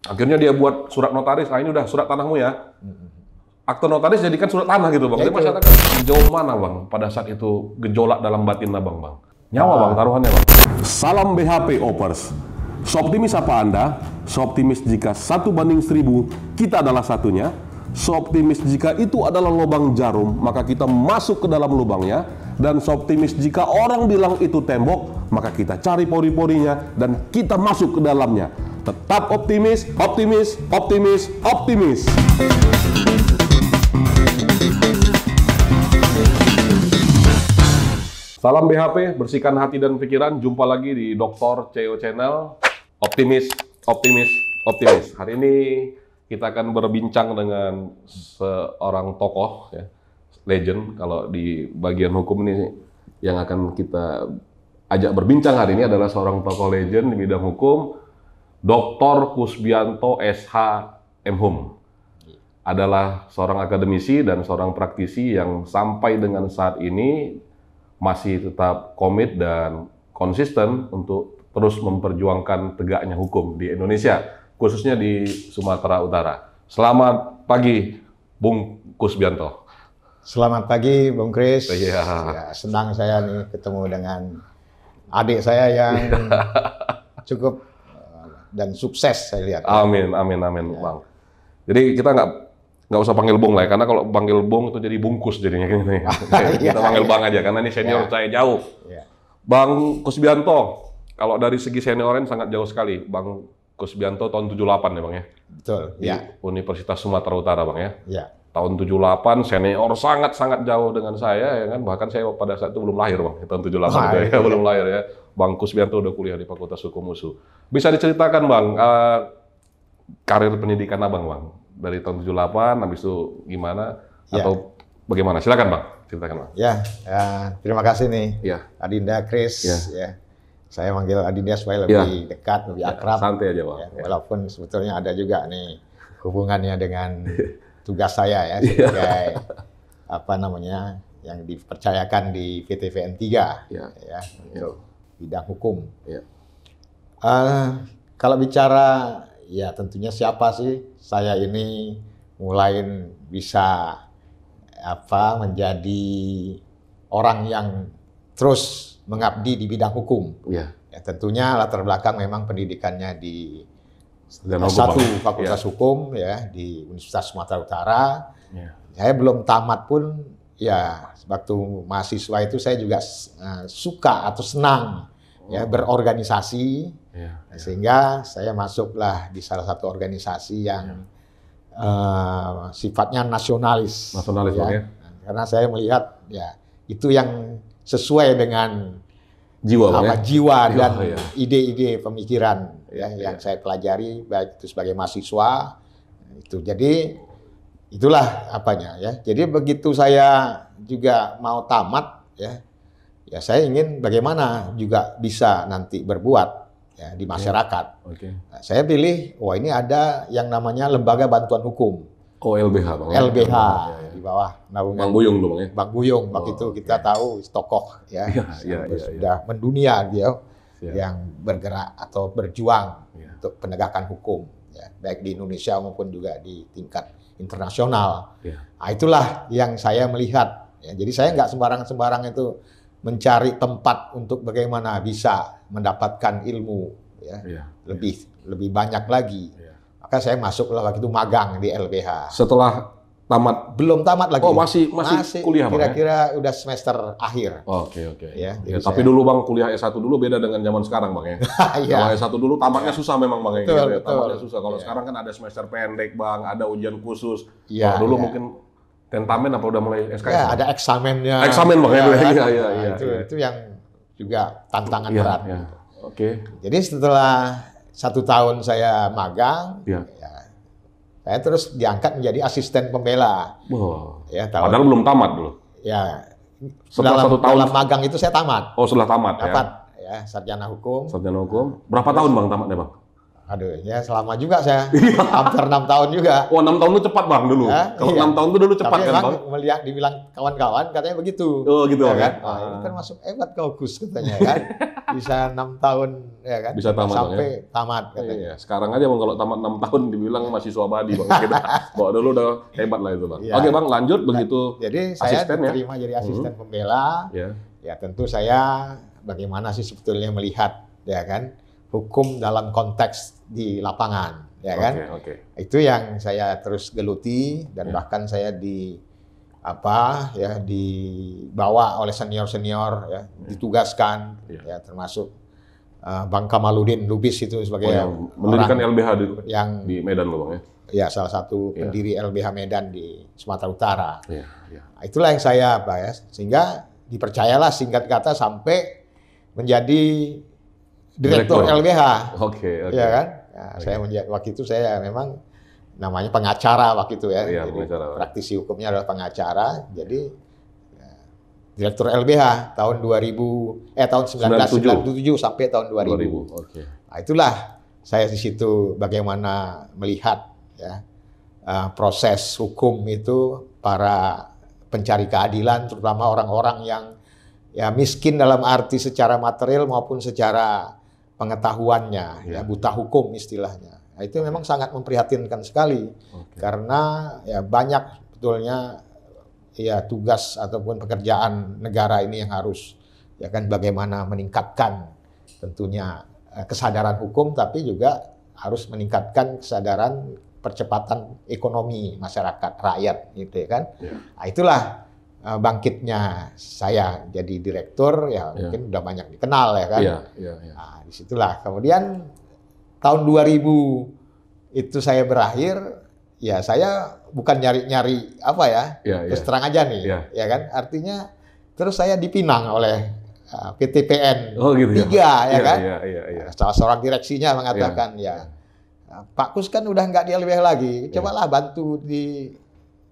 Akhirnya dia buat surat notaris, ini udah surat tanahmu ya. Akte notaris jadikan surat tanah gitu bang. Jadi masyarakat sejauh mana bang pada saat itu gejolak dalam batin abang bang? Nyawa bang taruhannya bang. Salam BHP Opers. Seoptimis apa Anda? Seoptimis jika 1:1000 kita adalah satunya. Seoptimis jika itu adalah lubang jarum, maka kita masuk ke dalam lubangnya. Dan seoptimis jika orang bilang itu tembok, maka kita cari pori-porinya dan kita masuk ke dalamnya. Tetap optimis, optimis, optimis, optimis. Salam BHP, bersihkan hati dan pikiran. Jumpa lagi di Dr. CEO Channel. Optimis, optimis, optimis. Hari ini kita akan berbincang dengan seorang tokoh, ya, legend. Kalau di bagian hukum ini yang akan kita ajak berbincang hari ini adalah seorang tokoh legend di bidang hukum, Dr. Kusbianto SH MHum. Adalah seorang akademisi dan seorang praktisi yang sampai dengan saat ini masih tetap komit dan konsisten untuk terus memperjuangkan tegaknya hukum di Indonesia, khususnya di Sumatera Utara. Selamat pagi, Bung Kusbianto. Selamat pagi, Bung Kris. Iya. Ya, senang saya nih ketemu dengan adik saya yang cukup dan sukses saya lihat. Amin, amin, amin, ya. Bang. Jadi kita nggak usah panggil Bung lah, ya, karena kalau panggil Bung itu jadi bungkus jadinya gitu. Kita panggil Bang aja, karena ini senior saya jauh. Ya. Bang Kusbianto, kalau dari segi senioren sangat jauh sekali. Bang Kusbianto tahun 78 ya Bang ya? Betul, di Universitas Sumatera Utara Bang ya? Iya. Tahun 78, senior sangat-sangat jauh dengan saya, ya kan? Bahkan saya pada saat itu belum lahir Bang, tahun 78 ya, belum lahir ya. Bang Kusbianto udah kuliah di Fakultas Hukum USU. Bisa diceritakan Bang, karir pendidikan Abang Bang? Dari tahun 78, habis itu gimana? Atau bagaimana? Silakan Bang, ceritakan Bang. Ya, terima kasih nih, Adinda, Kris. Ya. Saya manggil Adinda supaya lebih dekat, lebih akrab. Santai aja Bang. Ya, walaupun sebetulnya ada juga nih hubungannya dengan tugas saya ya sebagai apa namanya yang dipercayakan di VTVN 3 ya untuk bidang hukum. Kalau bicara ya tentunya siapa sih saya ini mulai bisa menjadi orang yang terus mengabdi di bidang hukum. Ya, tentunya latar belakang memang pendidikannya di Fakultas Hukum ya di Universitas Sumatera Utara. Saya belum tamat pun ya waktu mahasiswa itu saya juga suka atau senang ya berorganisasi. Sehingga saya masuklah di salah satu organisasi yang sifatnya nasionalis. Ya. Karena saya melihat ya itu yang sesuai dengan jiwa dan ide-ide pemikiran yang saya pelajari baik itu sebagai mahasiswa itu. Jadi itulah apanya ya. Jadi begitu saya juga mau tamat ya saya ingin bagaimana juga bisa nanti berbuat ya di masyarakat. Nah, saya pilih ini ada yang namanya Lembaga Bantuan Hukum. LBH Bang. LBH di bawah naungan Bang Buyung dulu Bang ya. Bang Buyung waktu itu kita tahu tokoh ya sudah mendunia dia yang bergerak atau berjuang untuk penegakan hukum ya baik di Indonesia maupun juga di tingkat internasional. Nah, itulah yang saya melihat ya. Jadi saya nggak sembarang itu mencari tempat untuk bagaimana bisa mendapatkan ilmu ya lebih banyak lagi. Maka saya masuklah waktu itu magang di LBH. Setelah tamat? Belum tamat lagi. Oh, masih kuliah Bang? Kira-kira udah semester akhir. Oke. Ya, tapi dulu Bang kuliah S1 dulu beda dengan zaman sekarang Bang ya. Kalau S1 dulu tamatnya susah memang Bang ya. Tamatnya susah. Kalau sekarang kan ada semester pendek Bang, ada ujian khusus. Kalau dulu mungkin tentamen apa udah mulai SKS? Ya, ada eksamennya. Eksamen Bang Itu yang juga tantangan berat. Oke. Jadi setelah 1 tahun saya magang, saya terus diangkat menjadi asisten pembela. Padahal belum tamat dulu. Ya. Setelah 1 tahun dalam magang itu saya tamat. Oh, setelah tamat ya. Sarjana hukum. Sarjana hukum. Berapa tahun Bang tamatnya Bang? Aduh, ya selama juga saya, hampir 6 tahun juga. Oh, 6 tahun itu cepat Bang dulu. Ya, Kalau iya. 6 tahun itu dulu cepat Tapi kan Bang? melihat dibilang kawan-kawan katanya begitu. Oh gitu ya Bang kan? ya? Oh, ini kan masuk hebat kau Gus katanya kan. Bisa 6 tahun ya kan? Bisa tamat, sampai ya? tamat katanya. Iya. Sekarang aja Bang kalau tamat 6 tahun dibilang mahasiswa abadi Bang. Kita bawa dulu udah hebat lah itu Bang. Iya. Oke Bang, lanjut begitu. Jadi saya asisten, ya? diterima jadi asisten pembela. Ya. Ya tentu saya bagaimana sih sebetulnya melihat ya kan hukum dalam konteks di lapangan ya kan. Oke. Itu yang saya terus geluti dan bahkan saya dibawa oleh senior-senior ya, ditugaskan ya termasuk Bang Kamaludin Lubis itu sebagai yang mendirikan LBH yang di Medan loh Bang ya. Ya salah satu pendiri LBH Medan di Sumatera Utara. Iya. Nah, itulah yang saya sehingga dipercayalah singkat kata sampai menjadi Direktur LBH. Oke. Ya kan? Nah, saya waktu itu saya memang namanya pengacara waktu itu ya. Iya, jadi pengacara. praktisi hukumnya adalah pengacara. Jadi Direktur LBH tahun 1997 sampai tahun 2000. Oke. Nah, itulah saya di situ bagaimana melihat ya proses hukum itu para pencari keadilan terutama orang-orang yang ya miskin dalam arti secara material maupun secara pengetahuannya, ya buta hukum istilahnya. Nah, itu memang sangat memprihatinkan sekali karena ya banyak sebetulnya ya tugas ataupun pekerjaan negara ini yang harus ya kan bagaimana meningkatkan tentunya kesadaran hukum tapi juga harus meningkatkan kesadaran percepatan ekonomi masyarakat rakyat gitu ya kan. Nah, itulah bangkitnya saya jadi direktur ya mungkin udah banyak dikenal ya kan. Nah, disitulah kemudian tahun 2000 itu saya berakhir ya saya bukan nyari-nyari apa ya terus terang aja nih ya kan artinya terus saya dipinang oleh PTPN 3 ya kan. Salah seorang direksinya mengatakan Pak Kus kan udah nggak di LBH lagi cobalah bantu di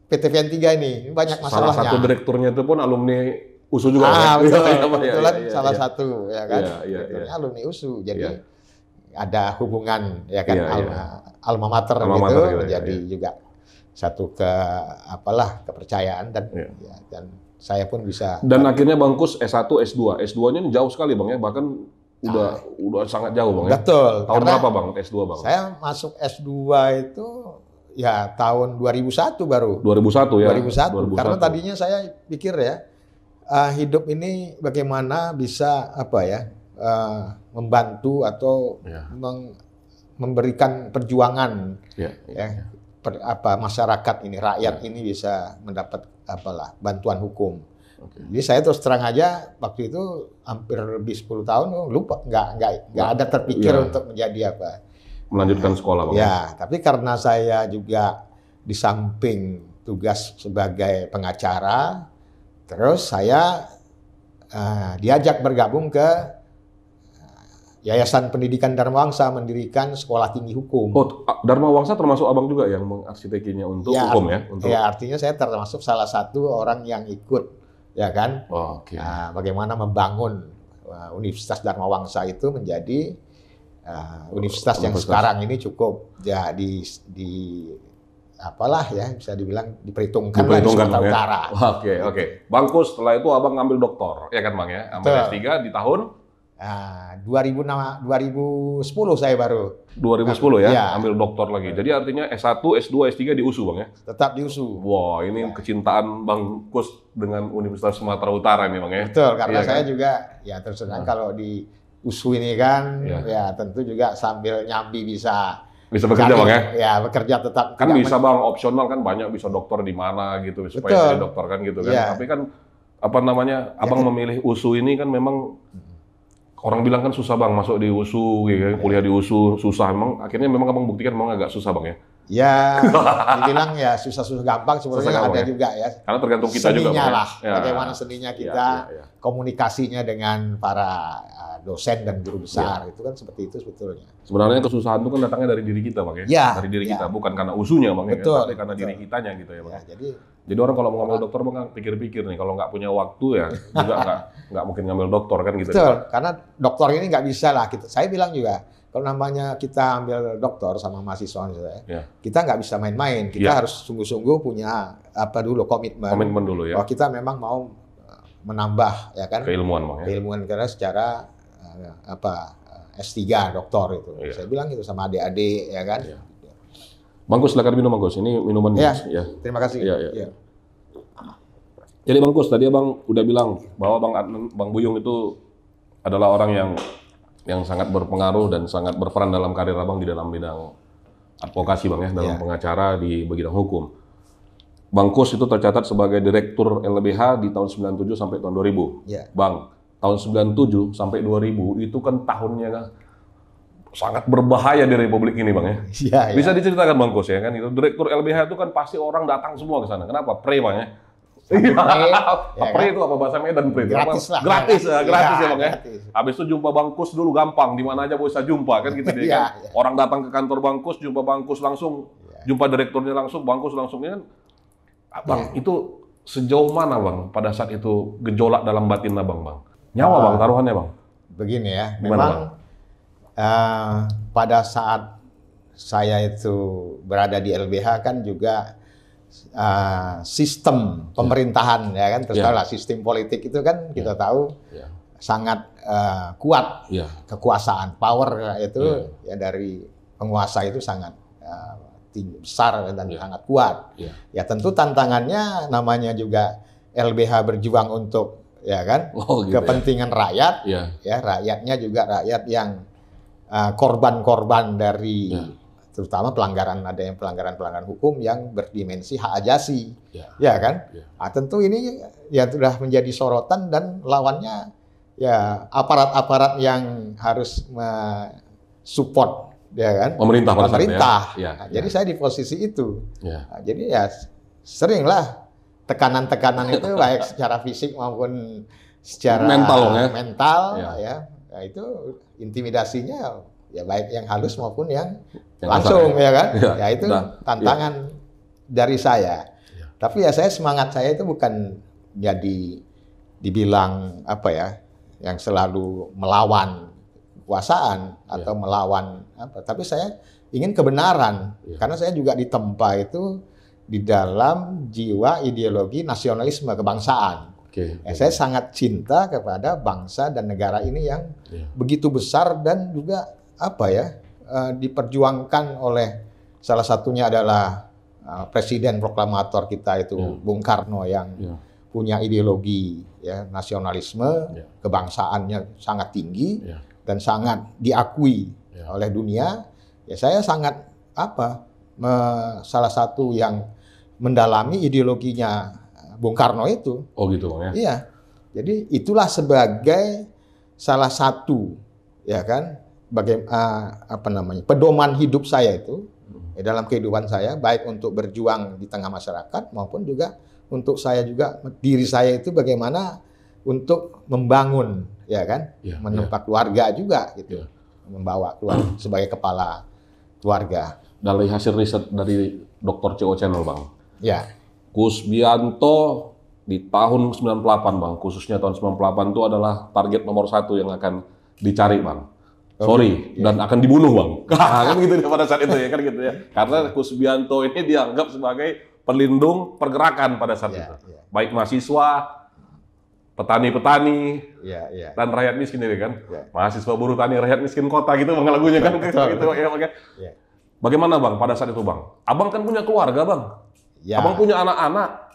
PTPN 3 ini banyak masalahnya. Salah satu direkturnya itu pun alumni USU juga. Betul. Kebetulan salah satu ya kan. Alumni USU. Jadi ada hubungan ya kan alma mater gitu menjadi juga satu kepercayaan dan dan saya pun bisa. Dan akhirnya Bang Kus S1, S2. S2-nya ini jauh sekali Bang ya, bahkan udah sangat jauh Bang ya. Betul. Tahun berapa Bang S2 Bang? Saya masuk S2 itu ya tahun 2001 baru. 2001 ya. 2001. Karena tadinya saya pikir ya hidup ini bagaimana bisa membantu atau memberikan perjuangan masyarakat ini rakyat ini bisa mendapat bantuan hukum. Jadi saya terus terang aja waktu itu hampir lebih 10 tahun lupa nggak ada terpikir untuk menjadi melanjutkan sekolah Bang. Ya, tapi karena saya juga di samping tugas sebagai pengacara, terus saya diajak bergabung ke Yayasan Pendidikan Dharma Wangsa mendirikan Sekolah Tinggi Hukum. Oh, Dharma Wangsa termasuk Abang juga yang mengarsitekinya untuk hukum ya? Ya, artinya saya termasuk salah satu orang yang ikut, ya kan? Bagaimana membangun Universitas Dharma Wangsa itu menjadi universitas yang sekarang ini cukup ya bisa dibilang diperhitungkan di Sumatera Utara. Oke. Bang Kus, setelah itu Abang ngambil doktor, ya kan Bang ya? Ambil S3 di tahun 2010 saya baru. 2010 ya, ambil doktor lagi. Jadi artinya S1, S2, S3 di USU Bang ya? Tetap di USU. Wah, ini kecintaan Bang Kus dengan Universitas Sumatera Utara nih Bang ya? Betul, karena saya juga ya terus terang kalau di USU ini kan ya tentu juga sambil nyambi bisa bekerja Bang ya? Ya, bekerja tetap. Kan bisa Bang, opsional kan banyak bisa dokter di mana gitu supaya jadi dokter kan gitu kan. Tapi kan Abang memilih USU ini kan memang orang bilang kan susah Bang masuk di USU, gitu, kuliah di USU susah. Akhirnya memang Abang buktikan memang agak susah Bang ya? Ya, dibilang ya susah-susah gampang sebenarnya ada juga ya. Karena tergantung kita juga Bang. Lah, bagaimana seninya kita, komunikasinya dengan para dosen dan guru besar, itu kan seperti itu sebetulnya. Sebenarnya kesusahan itu kan datangnya dari diri kita Bang ya? Dari diri kita, bukan karena USU-nya Bang ya, tapi karena diri kitanya gitu ya Bang. Jadi orang kalau mau ngambil dokter Bang pikir-pikir nih, kalau nggak punya waktu ya juga nggak mungkin ngambil dokter kan gitu. Betul, karena dokter ini nggak bisa lah. Saya bilang juga, kalau namanya kita ambil doktor sama mahasiswa saya, kita nggak bisa main-main. Kita harus sungguh-sungguh punya komitmen dulu ya. Bahwa kita memang mau menambah ya kan keilmuan, Bang, ya. Keilmuan karena secara S3 doktor itu. Saya bilang itu sama adik-adik ya kan. Bang Kus, silakan minum, Bang Kus. Ini minuman ya. Terima kasih. Ya. Jadi Bang Kus, tadi Abang udah bilang bahwa Bang Buyung itu adalah orang yang sangat berpengaruh dan sangat berperan dalam karir Abang di dalam bidang advokasi, Bang, ya, dalam pengacara di bidang hukum. Bang Kus itu tercatat sebagai Direktur LBH di tahun 97 sampai tahun 2000. Bang, tahun 97 sampai 2000 itu kan tahunnya kan sangat berbahaya di Republik ini, Bang, ya. Bisa diceritakan, Bang Kus, ya kan? Itu Direktur LBH itu kan pasti orang datang semua ke sana. Kenapa? Pre, Bang, ya. Pre itu apa bahasa Medan? Pre gratis lah. Gratis ya, Bang, ya. Habis itu jumpa Bang Kus dulu gampang, di mana aja bisa jumpa kan gitu deh kan. Orang datang ke kantor Bang Kus, jumpa Bang Kus langsung, jumpa direkturnya langsung, Bang Kus langsung kan. Bang, itu sejauh mana, Bang, pada saat itu gejolak dalam batin Abang, Bang? Nyawa, Bang, taruhannya, Bang. Begini ya, memang pada saat saya itu berada di LBH kan juga sistem pemerintahan ya kan, terus lah sistem politik itu kan kita tahu sangat kuat, kekuasaan, power itu ya dari penguasa itu sangat tinggi, besar dan sangat kuat. Ya tentu tantangannya namanya juga LBH berjuang untuk ya kan kepentingan rakyat, ya rakyatnya juga rakyat yang korban-korban dari terutama ada yang pelanggaran hukum yang berdimensi hak ajasi, ya kan? Tentu ini ya sudah menjadi sorotan dan lawannya ya aparat-aparat yang harus support, ya kan? Pemerintah. Jadi saya di posisi itu. Jadi ya seringlah tekanan-tekanan itu baik secara fisik maupun secara mental, ya itu intimidasinya. Ya baik yang halus maupun yang langsung ya kan. Ya itu tantangan dari saya. Tapi ya semangat saya itu bukan jadi dibilang apa ya, yang selalu melawan kekuasaan atau melawan apa. Tapi saya ingin kebenaran karena saya juga ditempa itu di dalam jiwa ideologi nasionalisme kebangsaan. Saya sangat cinta kepada bangsa dan negara ini yang begitu besar dan juga diperjuangkan oleh salah satunya adalah presiden proklamator kita itu Bung Karno yang punya ideologi nasionalisme kebangsaannya sangat tinggi dan sangat diakui oleh dunia. Ya saya sangat salah satu yang mendalami ideologinya Bung Karno itu. Oh gitu, Bang, ya. Iya. Jadi itulah sebagai salah satu ya kan pedoman hidup saya itu dalam kehidupan saya, baik untuk berjuang di tengah masyarakat maupun juga untuk saya juga diri saya itu bagaimana untuk membangun ya kan, menempa keluarga juga gitu, membawa keluarga sebagai kepala keluarga. Dari hasil riset dari Dr. CO Channel, Bang, Kusbianto di tahun 98, Bang, khususnya tahun 98 itu adalah target nomor 1 yang akan dicari, Bang. Dan akan dibunuh, Bang. Kan gitu pada saat itu ya kan gitu ya. Karena Kusbianto ini dianggap sebagai pelindung pergerakan pada saat itu. Baik mahasiswa, petani-petani, dan rakyat miskin ini kan. Mahasiswa buruh tani, rakyat miskin kota gitu, Bang, lagunya kan gitu ya, Bang. Bagaimana, Bang, pada saat itu, Bang? Abang kan punya keluarga, Bang. Abang punya anak-anak.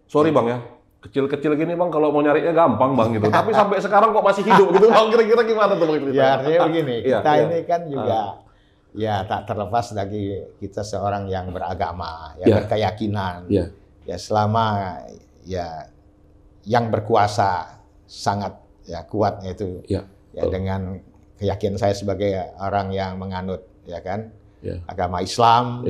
Sorry, Bang, ya. Kecil-kecil gini, Bang, kalau mau nyarinya gampang, Bang, gitu. Tapi sampai sekarang kok masih hidup gitu, Bang. Kira-kira gimana tuh, Bang? Ya, artinya begini, kita ini kan juga tak terlepas dari kita seorang yang beragama, berkeyakinan. Ya selama yang berkuasa sangat kuat itu. Dengan keyakinan saya sebagai orang yang menganut agama Islam,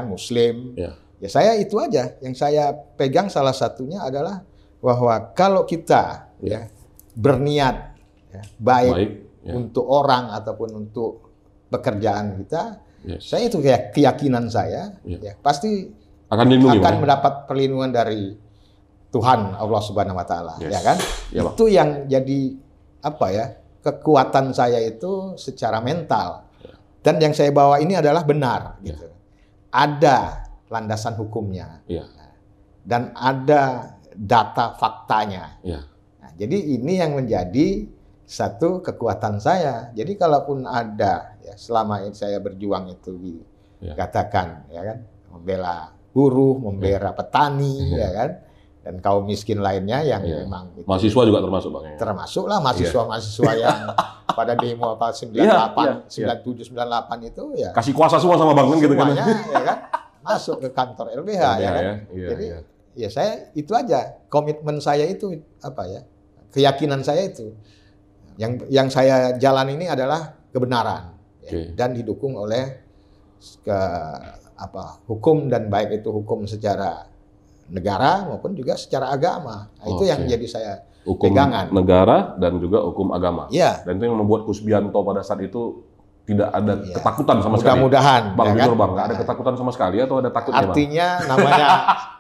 Muslim. Ya saya itu aja yang saya pegang, salah satunya adalah bahwa kalau kita berniat baik untuk orang ataupun untuk pekerjaan kita, saya itu keyakinan saya pasti akan mendapat perlindungan dari Tuhan Allah Subhanahu Wa Taala, ya kan? Itu yang jadi kekuatan saya itu secara mental. Dan yang saya bawa ini adalah benar. Gitu. Ada landasan hukumnya. Dan ada data faktanya. Nah, jadi ini yang menjadi satu kekuatan saya. Jadi kalaupun ada, ya, selama ini saya berjuang itu dikatakan, ya kan, membela buruh, membela petani, ya kan, dan kaum miskin lainnya yang memang itu, mahasiswa juga termasuk Bang. Termasuklah mahasiswa-mahasiswa yang pada demo apa 97, 98 itu ya. Kasih kuasa semua sama Bang kan gitu kan. Semuanya ya kan masuk ke kantor LBH ya kan. Jadi ya saya itu aja, komitmen saya itu apa ya? Keyakinan saya itu. Yang saya jalan ini adalah kebenaran dan didukung oleh hukum, dan baik itu hukum secara negara maupun juga secara agama. Nah, itu yang menjadi saya hukum pegangan. Negara dan juga hukum agama. Ya. Dan itu yang membuat Kusbianto pada saat itu tidak ada ketakutan sama sekali. Mudah-mudahan, Bang, ya jujur kan? Bang, nggak ada ketakutan sama sekali atau ada takutnya? Artinya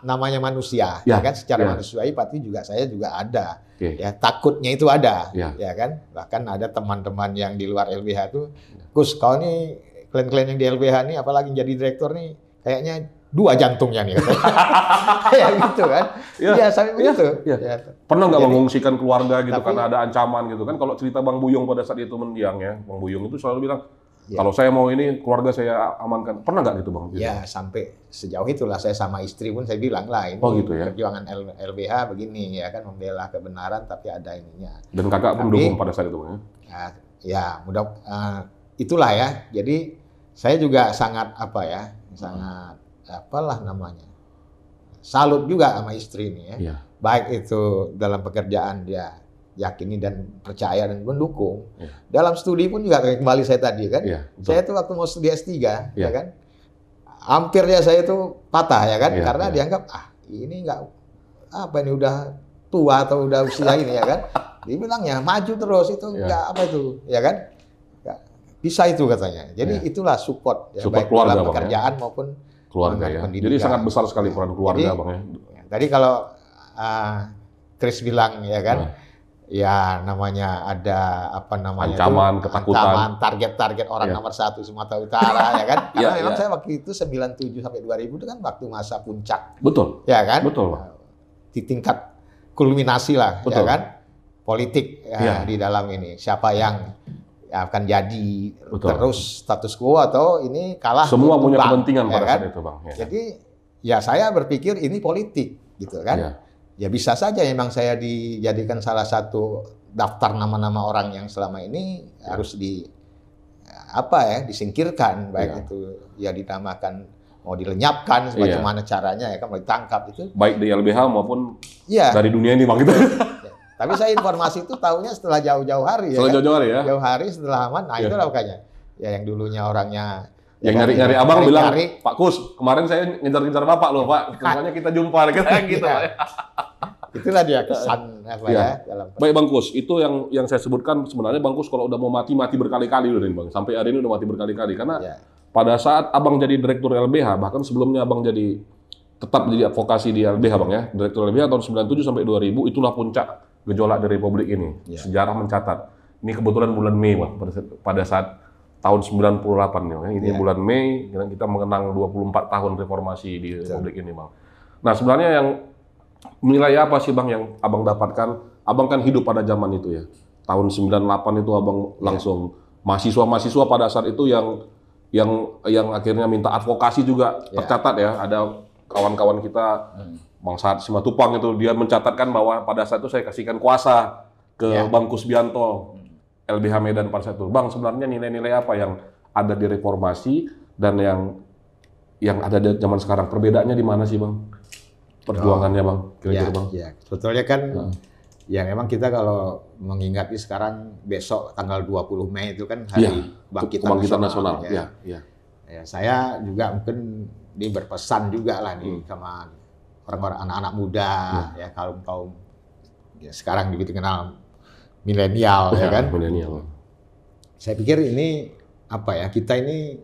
namanya manusia, ya kan? Secara manusiawi pasti juga saya juga ada. Ya, takutnya itu ada, ya kan? Bahkan ada teman-teman yang di luar LBH itu, Gus, kau nih klien-klien yang di LBH nih, apalagi jadi direktur nih, kayaknya 2 jantungnya nih. Ya gitu kan? Ya, sampai begitu. Ya. Pernah nggak mengungsikan keluarga gitu karena ada ancaman gitu kan? Kalau cerita Bang Buyung pada saat itu mendiang ya, Bang Buyung itu selalu bilang, kalau saya mau ini keluarga saya amankan. Pernah nggak gitu Bang? Ya, sampai sejauh itulah saya sama istri pun saya bilang lah ini gitu ya? Perjuangan LBH begini ya kan, membela kebenaran tapi ada ininya. Dan kakak pun mendukung pada saat itu Bang ya? Ya, itulah ya. Jadi saya juga sangat sangat salut juga sama istri ini ya. Baik itu dalam pekerjaan dia yakini dan percaya dan mendukung. Dalam studi pun juga kembali saya tadi kan. Saya tuh waktu mau studi S3 ya kan. Hampir ya saya itu patah ya kan, karena dianggap ini enggak ini udah tua atau udah usia ini ya kan. Dibilangnya maju terus itu enggak itu ya kan. Bisa itu katanya. Jadi itulah support ya, baik keluarga, dalam pekerjaan maupun keluarga ya. Jadi sangat besar sekali peran keluarga Bang ya. Tadi kalau Chris bilang ya kan, ya namanya ada ancaman, ketakutan, target-target orang nomor 1 Sumatera Utara ya kan. Karena memang saya waktu itu 97 sampai 2000 itu kan waktu masa puncak. Betul. Ya kan? Betul. Di tingkat kulminasi lah ya kan. Politik di dalam ini. Siapa yang akan jadi terus status quo atau ini kalah. Semua punya kepentingan pada saat itu Bang. Jadi ya saya berpikir ini politik gitu kan. Ya bisa saja memang saya dijadikan salah satu daftar nama-nama orang yang selama ini harus disingkirkan, baik itu ya dinamakan mau dilenyapkan sebagaimana caranya ya kan, mau ditangkap itu. Baik di LBH maupun dari dunia ini Bang gitu. Tapi saya informasi itu tahunya setelah jauh-jauh hari ya. Setelah jauh-jauh hari ya. Jauh hari setelah aman. Nah, itulah makanya. Ya yang dulunya orangnya yang nyari-nyari Abang bilang, "Pak Kus, kemarin saya ngejar-ngejar Bapak loh, Pak. Makanya kita jumpa gitu." Itulah dia kesan dalam. Baik Bang Kus, itu yang saya sebutkan sebenarnya Bang Kus kalau udah mau mati berkali-kali loh Bang. Sampai hari ini udah mati berkali-kali karena pada saat Abang jadi direktur LBH, bahkan sebelumnya Abang tetap jadi advokasi di LBH Bang ya. Direktur LBH tahun 97 sampai 2000 itulah puncak gejolak di Republik ini. Sejarah mencatat. Ini kebetulan bulan Mei Bang, pada saat tahun 98 nih. Ini bulan Mei kita mengenang 24 tahun reformasi di Republik ini Bang. Nah sebenarnya yang nilai apa sih Bang yang Abang dapatkan? Abang kan hidup pada zaman itu ya. Tahun 98 itu Abang langsung mahasiswa-mahasiswa pada saat itu yang akhirnya minta advokasi juga tercatat ya. Ada kawan-kawan kita Bang Sahat Simatupang itu dia mencatatkan bahwa pada saat itu saya kasihkan kuasa ke Bang Kusbianto LBH Medan pada saat itu. Bang, sebenarnya nilai-nilai apa yang ada di reformasi dan yang ada di zaman sekarang? Perbedaannya di mana sih Bang? Perjuangannya Bang, kira-kira Bang? Ya, sebetulnya kan ya memang kita kalau mengingat sekarang besok tanggal 20 Mei itu kan hari Kebangkitan Nasional. Ya, saya juga mungkin ini berpesan juga lah nih sama orang-orang anak-anak muda ya kaum sekarang dikenal milenial ya kan. Milenial. Saya pikir ini kita ini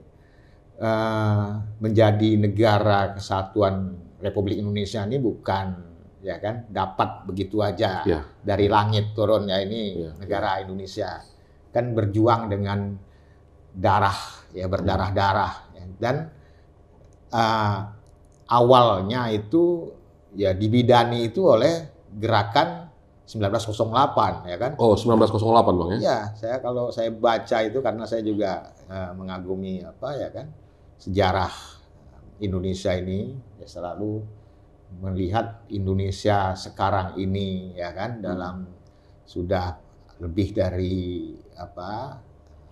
menjadi negara kesatuan Republik Indonesia ini bukan dapat begitu aja dari langit turun ya ini negara Indonesia. kan berjuang dengan darah, ya berdarah-darah. Ya. Dan awalnya itu ya dibidani itu oleh gerakan 1908, ya kan? Oh, 1908 Bang ya? Iya, kalau saya baca itu karena saya juga mengagumi apa ya kan sejarah Indonesia ini, ya selalu melihat Indonesia sekarang ini ya kan dalam sudah lebih dari apa?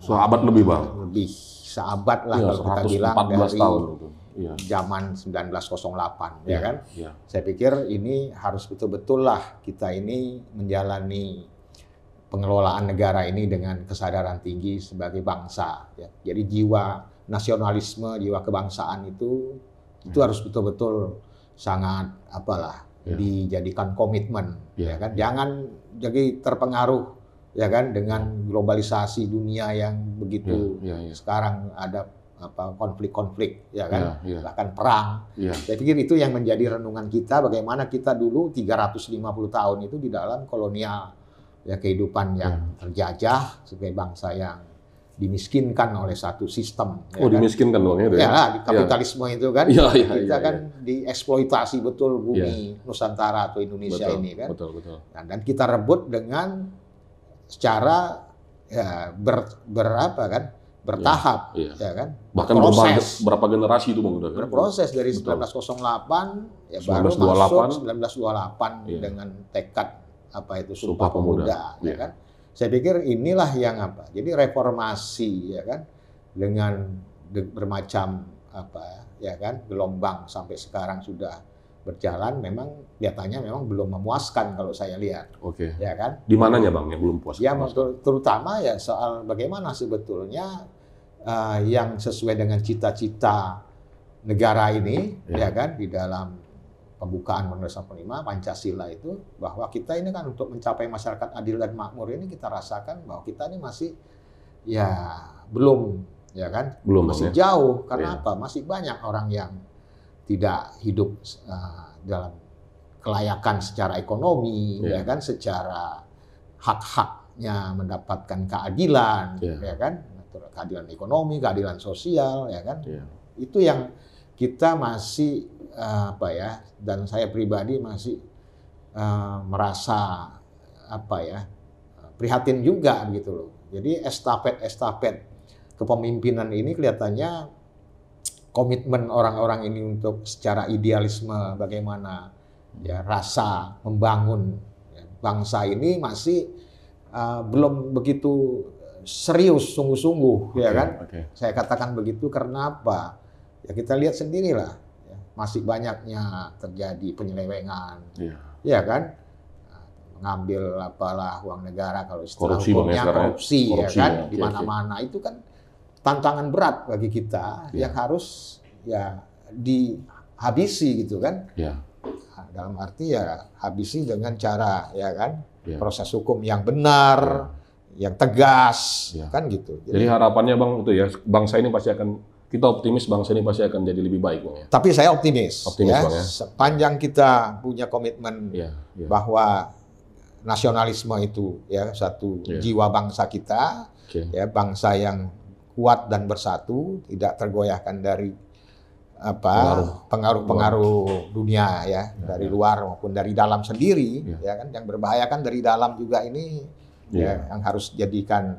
Seabad lebih Bang. Lebih seabad lah Ya, kalau kita bilang 114 dari tahun itu. Ya. zaman 1908 ya kan. Ya. Saya pikir ini harus betul-betul lah kita ini menjalani pengelolaan negara ini dengan kesadaran tinggi sebagai bangsa. Ya. Jadi jiwa nasionalisme, jiwa kebangsaan itu harus betul-betul sangat apalah dijadikan komitmen, ya kan. Jangan jadi terpengaruh ya kan dengan globalisasi dunia yang begitu sekarang ada konflik-konflik ya kan, bahkan perang. Saya pikir itu yang menjadi renungan kita bagaimana kita dulu 350 tahun itu di dalam kolonial ya kehidupan yang terjajah sebagai bangsa yang dimiskinkan oleh satu sistem. Oh, ya dimiskinkan dong ya? Ya lah, di kapitalisme itu kan kita kan dieksploitasi betul bumi Nusantara atau Indonesia ini kan. Betul. Nah, dan kita rebut dengan secara ya bertahap, ya kan? Bahkan berapa generasi itu Bang udah kan? Berproses dari 1908 ya 1928. Baru masuk 1928 dengan tekad Sumpah Pemuda, ya kan? Saya pikir inilah yang jadi reformasi ya kan dengan bermacam ya kan gelombang sampai sekarang sudah berjalan memang kelihatannya memang belum memuaskan kalau saya lihat. Oke. Ya kan? Di mananya Bang yang belum puas? Ya terutama ya soal bagaimana sebetulnya yang sesuai dengan cita-cita negara ini ya kan di dalam pembukaan Undang-Undang 45 Pancasila itu bahwa kita ini kan untuk mencapai masyarakat adil dan makmur ini kita rasakan bahwa kita ini masih ya belum ya kan masih jauh karena apa? Masih banyak orang yang tidak hidup dalam kelayakan secara ekonomi, ya kan, secara hak-haknya mendapatkan keadilan, ya kan, keadilan ekonomi, keadilan sosial, ya kan, itu yang kita masih dan saya pribadi masih merasa prihatin juga gitu loh. Jadi estafet kepemimpinan ini kelihatannya komitmen orang-orang ini untuk secara idealisme bagaimana ya rasa membangun bangsa ini masih belum begitu serius sungguh-sungguh ya kan. Saya katakan begitu karena apa? Ya kita lihat sendirilah ya, masih banyaknya terjadi penyelewengan. Ya kan? Mengambil uang negara kalau istilah hukumnya korupsi ya kan di mana-mana itu kan tantangan berat bagi kita yang harus ya dihabisi gitu kan. Nah, dalam arti ya habisi dengan cara ya kan proses hukum yang benar, yang tegas kan gitu. Jadi harapannya Bang itu ya bangsa ini pasti akan kita optimis bangsa ini pasti akan jadi lebih baik Bang ya. Tapi saya optimis ya, Bang, ya. Sepanjang kita punya komitmen bahwa nasionalisme itu ya satu jiwa bangsa kita ya bangsa yang kuat dan bersatu, tidak tergoyahkan dari pengaruh-pengaruh dunia ya, dari luar maupun dari dalam sendiri ya kan, yang berbahaya kan dari dalam juga ini ya yang harus jadikan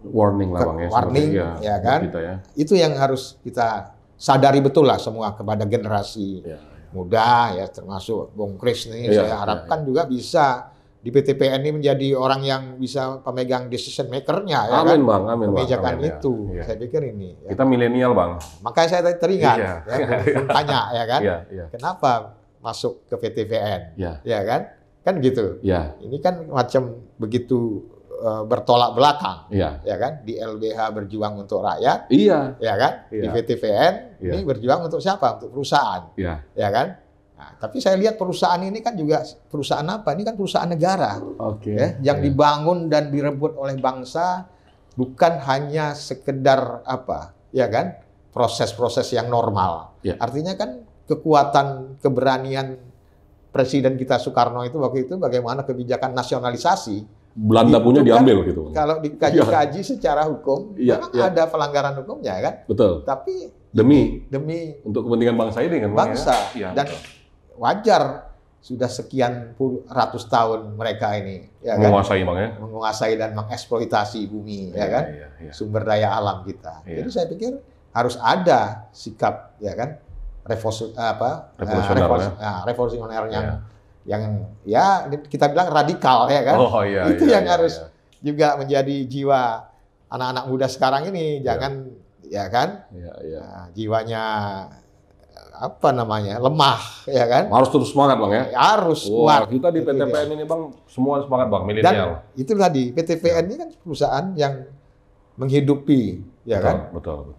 warning lah Bang ya. Warning ya kan. Itu yang harus kita sadari betul lah semua kepada generasi muda ya termasuk Bung Kris nih saya harapkan juga bisa di PTPN ini menjadi orang yang bisa pemegang decision maker-nya ya amin, kan? Bang, amin Kebijakan Bang, itu. Saya pikir ini. Kita milenial Bang. Makanya saya teringat tanya ya kan. Kenapa masuk ke PTPN? Ya kan? Kan gitu. Ini kan macam begitu bertolak belakang. Ya kan? Di LBH berjuang untuk rakyat. Ya kan? Di PTPN ini berjuang untuk siapa? Untuk perusahaan. Ya kan? Nah, tapi saya lihat perusahaan ini kan juga perusahaan apa? Ini kan perusahaan negara, yang dibangun dan direbut oleh bangsa bukan hanya sekedar proses-proses yang normal. Artinya kan kekuatan keberanian Presiden kita Soekarno itu waktu itu bagaimana kebijakan nasionalisasi Belanda Itu punya kan diambil gitu. Kalau dikaji-kaji secara hukum, Iya, memang iya. ada pelanggaran hukumnya kan. Betul. Tapi Demi demi kepentingan bangsa ini kan, Bang, ya? bangsa Iya, dan betul. wajar sudah sekian ratus tahun mereka ini ya kan Menguasai, Bang, ya. menguasai dan mengeksploitasi bumi ya kan Iya. sumber daya alam kita. Iya. Jadi saya pikir harus ada sikap ya kan revolusioner yang ya kita bilang radikal ya kan. Oh, iya, Itu iya, yang iya, harus iya. juga menjadi jiwa anak-anak muda sekarang ini. Jangan ya kan Iya. nah, jiwanya apa namanya lemah ya kan. Harus terus semangat, Bang, ya. Harus Wah, kuat. kita di Itu PTPN dia. ini, Bang, semua semangat, Bang, Dan milenial. itu tadi PTPN ini kan perusahaan yang menghidupi ya kan Betul.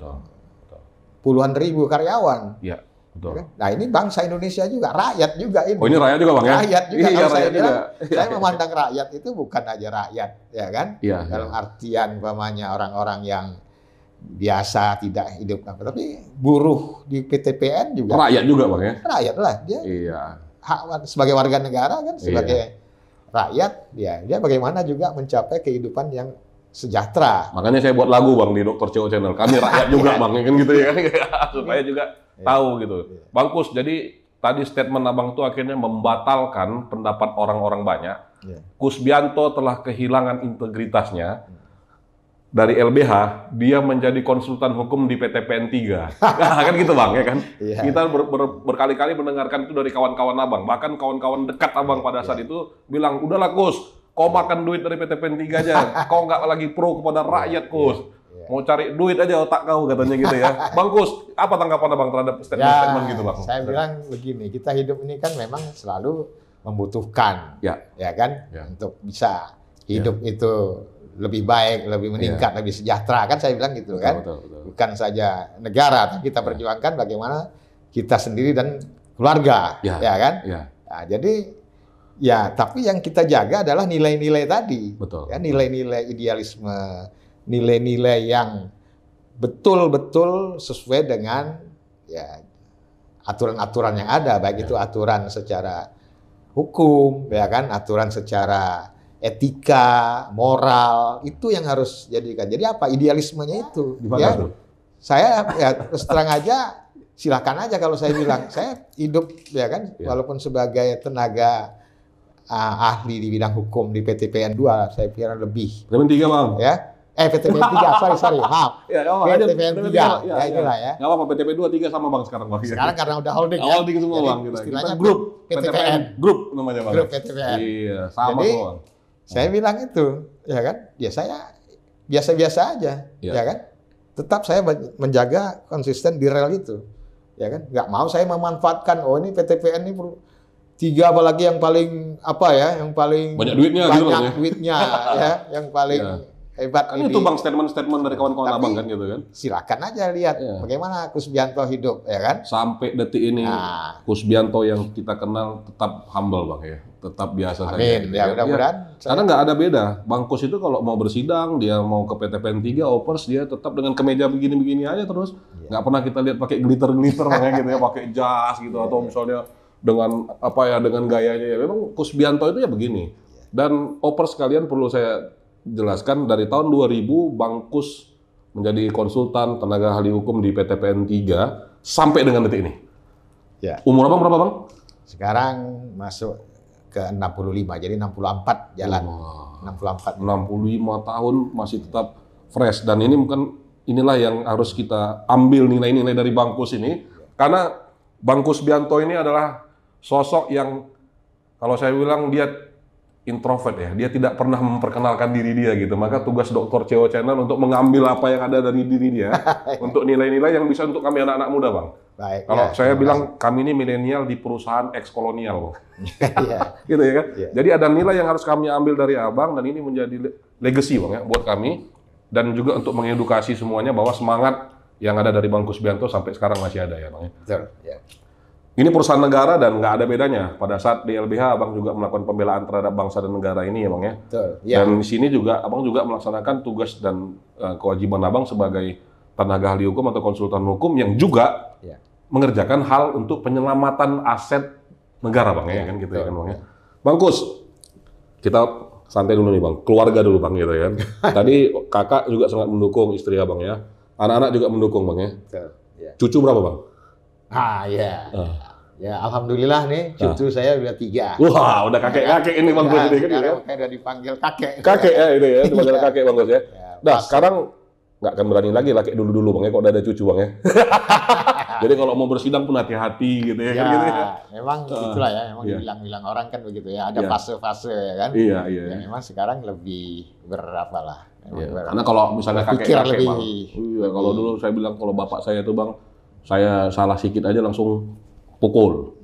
puluhan ribu karyawan. Iya, Ya betul. kan? Nah ini bangsa Indonesia juga, rakyat juga ini. Oh, ini rakyat juga, Bang, ya? Rakyat juga. Iya, Kalau saya rakyat bilang, juga. saya memandang rakyat itu bukan aja rakyat, ya kan? Iya, Dalam artian umpamanya orang-orang yang biasa tidak hidup apa, tapi buruh di PTPN juga Rakyat juga, Bang, ya? rakyat lah. Dia Iya. hak sebagai warga negara kan, sebagai rakyat, dia bagaimana juga mencapai kehidupan yang sejahtera. Makanya saya buat lagu, Bang, di Dr. CO Channel. Kami rakyat juga, Bang, kan gitu ya kan? Supaya juga tahu gitu. Bang Kus, jadi tadi statement Abang itu akhirnya membatalkan pendapat orang-orang banyak. Kusbianto telah kehilangan integritasnya. Dari LBH, dia menjadi konsultan hukum di PTPN 3. Nah, kan gitu, Bang, ya kan? Iya. Kita berkali-kali mendengarkan itu dari kawan-kawan Abang. Bahkan kawan-kawan dekat Abang pada saat itu bilang, udahlah Kus, kau makan duit dari PTPN 3 aja. Kau nggak lagi pro kepada rakyat, Kus. Mau cari duit aja otak kau, katanya gitu ya. Bang Kus, apa tanggapan Abang terhadap statement-statement gitu, Bang? Saya bilang begini, kita hidup ini kan memang selalu membutuhkan, Ya. kan, Ya. untuk bisa hidup itu lebih baik, lebih meningkat, lebih sejahtera kan saya bilang gitu kan. Betul. Bukan saja negara, tapi kita perjuangkan bagaimana kita sendiri dan keluarga, Ya. kan. Ya. Nah, jadi ya, tapi yang kita jaga adalah nilai-nilai tadi, Betul. ya, nilai-nilai idealisme, nilai-nilai yang betul-betul sesuai dengan ya aturan-aturan yang ada, baik itu aturan secara hukum, ya kan, aturan secara etika, moral, itu yang harus jadikan. Jadi apa idealismenya itu? Gimana Ya, tuh? saya ya terus terang aja, silakan aja kalau saya bilang, saya hidup ya kan, walaupun sebagai tenaga ahli di bidang hukum di PTPN 2, saya kira lebih. PTPN 3, Bang. Ya, PTPN 3, sorry, maaf. Ya, PTPN 3, ya itulah ya. Nggak apa-apa, PTPN 2, 3 sama, Bang, sekarang, Bang. Sekarang karena udah holding Awal tiga semua, jadi Bang. Kita istilahnya grup PTPN. Grup namanya, Bang. Grup PTPN. Iya, sama Jadi, semua, Bang. Saya bilang itu, ya kan? Ya saya biasa-biasa aja, ya kan? Tetap saya menjaga konsisten di rel itu, ya kan? Nggak mau saya memanfaatkan, oh ini PTPN ini 3 apalagi yang paling apa ya, yang paling Banyak duitnya, gitu, Bang, ya? duitnya, ya, yang paling hebat Kan ini. itu, Bang, statement-statement dari kawan-kawan Tapi, Abang kan gitu kan. Silakan aja lihat bagaimana Kusbianto hidup, ya kan? Sampai detik ini Kusbianto yang kita kenal tetap humble, Bang, ya. Tetap biasa saja. Amin, ya mudah-mudahan. Karena nggak ada beda. Bang Kus itu kalau mau bersidang, dia mau ke PTPN 3, Opers, dia tetap dengan kemeja begini-begini aja terus. Nggak pernah kita lihat pakai glitter-glitter, ya, gitu ya, pakai jas gitu, atau misalnya dengan apa ya, dengan gayanya ya. Memang Kusbianto itu ya begini. Dan Opers sekalian perlu saya jelaskan, dari tahun 2000 Bang Kus menjadi konsultan tenaga ahli hukum di PTPN 3 sampai dengan detik ini. Ya. Umur Abang berapa, Bang? Sekarang masuk ke 65, jadi 64 jalan. 64. 65 tahun masih tetap fresh, dan ini bukan, inilah yang harus kita ambil nilai-nilai dari Bang Kus ini, karena Bang Kusbianto ini adalah sosok yang kalau saya bilang dia introvert ya, dia tidak pernah memperkenalkan diri dia gitu. Maka tugas Dr. CO Channel untuk mengambil apa yang ada dari diri dia untuk nilai-nilai yang bisa untuk kami anak-anak muda, Bang. Baik, kalau saya bilang kami ini milenial di perusahaan ex-kolonial, gitu ya kan. Jadi ada nilai yang harus kami ambil dari Abang, dan ini menjadi legacy, Bang, ya, buat kami, dan juga untuk mengedukasi semuanya bahwa semangat yang ada dari Bang Kusbianto sampai sekarang masih ada, ya, Bang. Betul, ya. Ini perusahaan negara dan nggak ada bedanya. Pada saat di LBH, Abang juga melakukan pembelaan terhadap bangsa dan negara ini, ya, Bang, ya. Betul, ya. Dan di sini juga Abang juga melaksanakan tugas dan kewajiban Abang sebagai tenaga ahli hukum atau konsultan hukum yang juga mengerjakan hal untuk penyelamatan aset negara, Bang, ya kan gitu, ya kan, Bang, ya. Bang Kus, kita santai dulu nih bang, keluarga dulu bang gitu kan. Tadi kakak juga sangat mendukung istri abang ya, anak-anak juga mendukung bang ya. Betul. Ya. Cucu berapa bang? Ya alhamdulillah nih cucu saya udah 3. Wah udah kakek-kakek ini bang Gus ini kan? Kayak udah dipanggil kakek. Kakek ya ini ya, dipanggil kakek bang Gus ya. Nah pas. sekarang nggak akan berani lagi kakek dulu bang ya, kalau udah ada cucu bang ya. Jadi kalau mau bersidang pun hati-hati gitu ya. Kan gitu ya. Memang itulah ya, memang dibilang orang kan begitu ya, ada fase-fase ya kan. Iya. Ya, memang sekarang lebih berapalah. Karena kalau misalnya kakek-kakek bang, kalau dulu saya bilang kalau bapak saya tuh bang, saya salah sikit aja langsung pukul,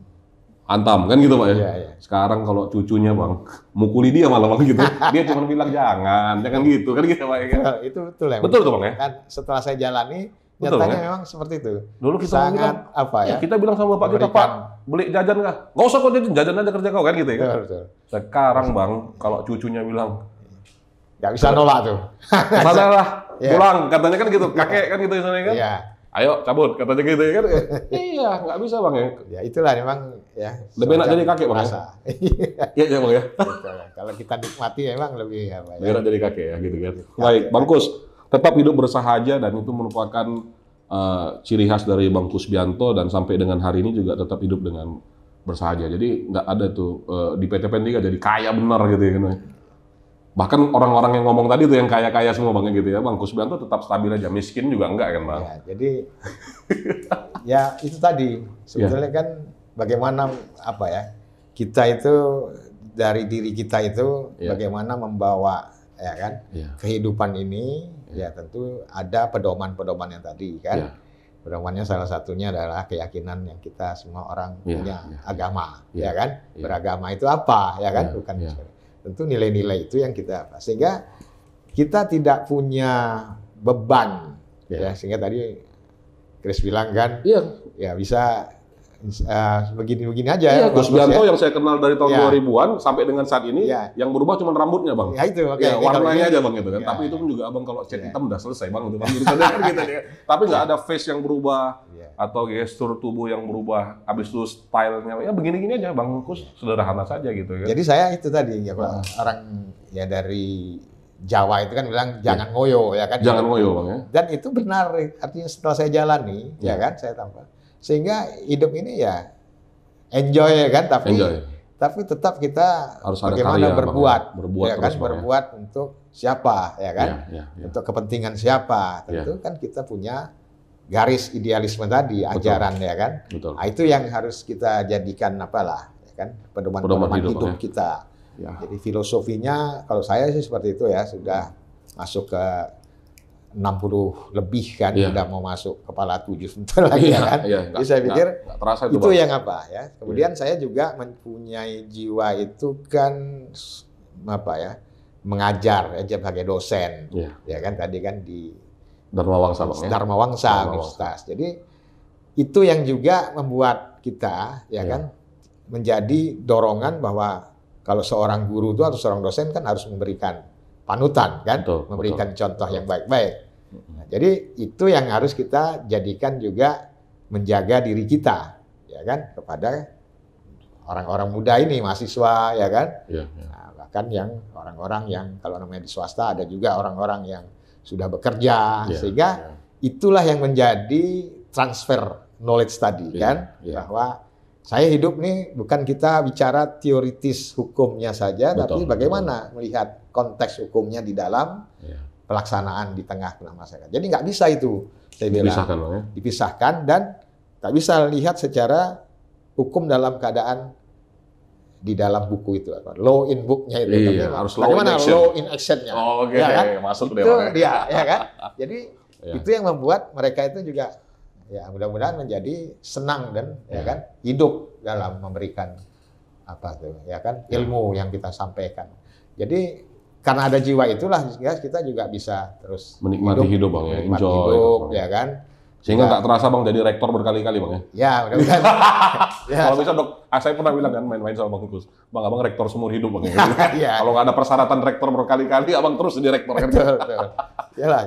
antam kan gitu pak ya. Iya. Sekarang kalau cucunya bang, mukuli dia malah bang gitu. Dia cuma bilang jangan gitu kan gitu pak ya. Kan? Itu betul ya. Betul tuh bang ya. Kan setelah saya jalani, betul, nyatanya ya? Memang seperti itu. Dulu kita sangat bilang, apa ya? Kita bilang sama bapak kita, Pak, beli jajan nggak? Nggak usah kok jajan aja kerja kau kan gitu ya. Betul. Sekarang bang, kalau cucunya bilang nggak bisa nolak tuh. Sadalah, pulang katanya kan gitu, kakek kan gitu misalnya kan. Iya. Ayo cabut katanya gitu ya kan. Iya, nggak bisa bang ya. Ya itulah memang ya. Lebih enak jadi kakek bang. Iya bang ya. Kalau kita nikmati memang lebih apa ya. Lebih enak jadi kakek ya gitu kan. Baik, Bang Kus, tetap hidup bersahaja dan itu merupakan ciri khas dari Bang Kusbianto dan sampai dengan hari ini juga tetap hidup dengan bersahaja. Jadi nggak ada tuh di PT PN3 jadi kaya benar gitu ya kan. Bahkan orang-orang yang ngomong tadi tuh yang kaya-kaya semua bang gitu ya, Bang Kusbianto tetap stabil aja, miskin juga enggak kan bang? Ya, jadi ya itu tadi sebetulnya kan bagaimana apa ya kita itu dari diri kita itu bagaimana membawa ya kan kehidupan ini ya tentu ada pedoman-pedoman yang tadi kan. Pedomannya salah satunya adalah keyakinan yang kita semua orang punya agama ya kan. Beragama itu apa ya kan bukan tentu nilai-nilai itu yang kita sehingga kita tidak punya beban ya sehingga tadi Chris bilang kan ya bisa begini-begini aja. Iya, Kusbianto yang saya kenal dari tahun 2000-an sampai dengan saat ini yang berubah cuma rambutnya bang. Ya itu warnanya aja bang gitu kan. Tapi itu pun juga abang kalau cat hitam udah selesai bang itu bang. Gitu, tapi nggak ada face yang berubah atau gestur tubuh yang berubah. Habis itu stylenya ya begini-gini aja bang Kus, sederhana saja gitu kan. Jadi saya itu tadi ya Pak, orang ya dari Jawa itu kan bilang jangan ngoyo ya kan. Jangan ngoyo bang ya. Dan itu benar artinya setelah saya jalani ya kan saya tambah. Sehingga hidup ini ya enjoy ya kan, tapi tetap kita harus bagaimana berbuat ya kan, berbuat untuk siapa ya kan, untuk kepentingan siapa. Tentu kan kita punya garis idealisme tadi, ajaran ya kan. Nah, itu yang harus kita jadikan apalah ya kan, pedoman hidup kita. Jadi filosofinya kalau saya sih seperti itu ya, sudah masuk ke 60 lebih kan, udah mau masuk kepala 7 sebentar lagi kan. Jadi saya pikir itu yang apa ya. Kemudian saya juga mempunyai jiwa itu kan apa ya, mengajar aja sebagai dosen. Ya kan tadi kan di Dharma Wangsa Universitas. Jadi itu yang juga membuat kita ya kan menjadi dorongan bahwa kalau seorang guru itu atau seorang dosen kan harus memberikan panutan kan, memberikan contoh yang baik-baik. Nah, jadi itu yang harus kita jadikan juga menjaga diri kita, ya kan, kepada orang-orang muda ini, mahasiswa, ya kan. Nah, bahkan yang orang-orang yang kalau namanya di swasta ada juga orang-orang yang sudah bekerja, sehingga itulah yang menjadi transfer knowledge tadi kan, bahwa saya hidup nih bukan kita bicara teoritis hukumnya saja, tapi bagaimana melihat konteks hukumnya di dalam pelaksanaan di tengah-tengah masyarakat. Jadi nggak bisa itu, saya bilang, dipisahkan dan tak bisa lihat secara hukum dalam keadaan di dalam buku itu, law in book-nya itu. Tapi harus bagaimana law in action-nya? Ya kan? Masuk itu dia, ya kan? Jadi itu yang membuat mereka itu juga ya mudah-mudahan menjadi senang dan ya kan hidup dalam memberikan apa tuh ya kan ilmu yang kita sampaikan. Jadi karena ada jiwa itulah kita juga bisa terus menikmati hidup bang ya, enjoy hidup, ya kan. Sehingga nggak terasa bang jadi rektor berkali-kali bang ya. Ya mudah-mudahan. Kalau bisa dok, saya pernah bilang kan main-main sama bang Kus, bang abang rektor seumur hidup bang ya. Kalau nggak ada persyaratan rektor berkali-kali, abang terus jadi rektor kan. Betul. Iyalah.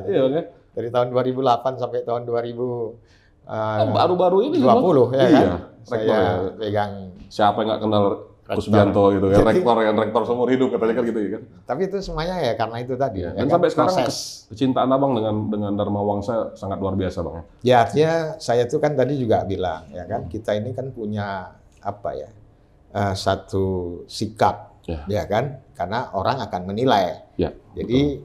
Dari tahun 2008 sampai tahun 2000 baru-baru ini 20 ya kan. Saya pegang. Siapa yang nggak kenal Kusbianto gitu ya, rektor seumur hidup katanya kan gitu ya kan. Tapi itu semuanya ya karena itu tadi. Ya, dan sampai sekarang kecintaan abang dengan Dharma Wangsa sangat luar biasa bang. Ya artinya saya tuh kan tadi juga bilang ya kan kita ini kan punya apa ya satu sikap ya kan karena orang akan menilai. Ya, jadi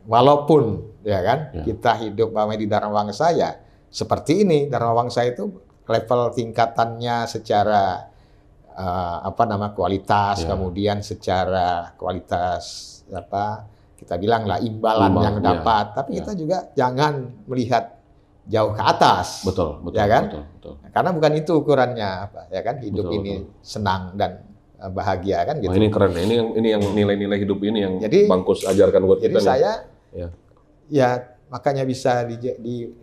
walaupun ya kan kita hidup di Dharma Wangsa ya seperti ini Dharma Wangsa itu level tingkatannya secara kualitas, kemudian secara kualitas kita bilang lah imbalan yang dapat, tapi kita juga jangan melihat jauh ke atas, betul, ya kan? Betul. Karena bukan itu ukurannya ya kan? Hidup ini senang dan bahagia kan gitu. Ini keren, ini yang nilai-nilai hidup ini yang Bang Kus ajarkan buat kita. Jadi saya, ya makanya bisa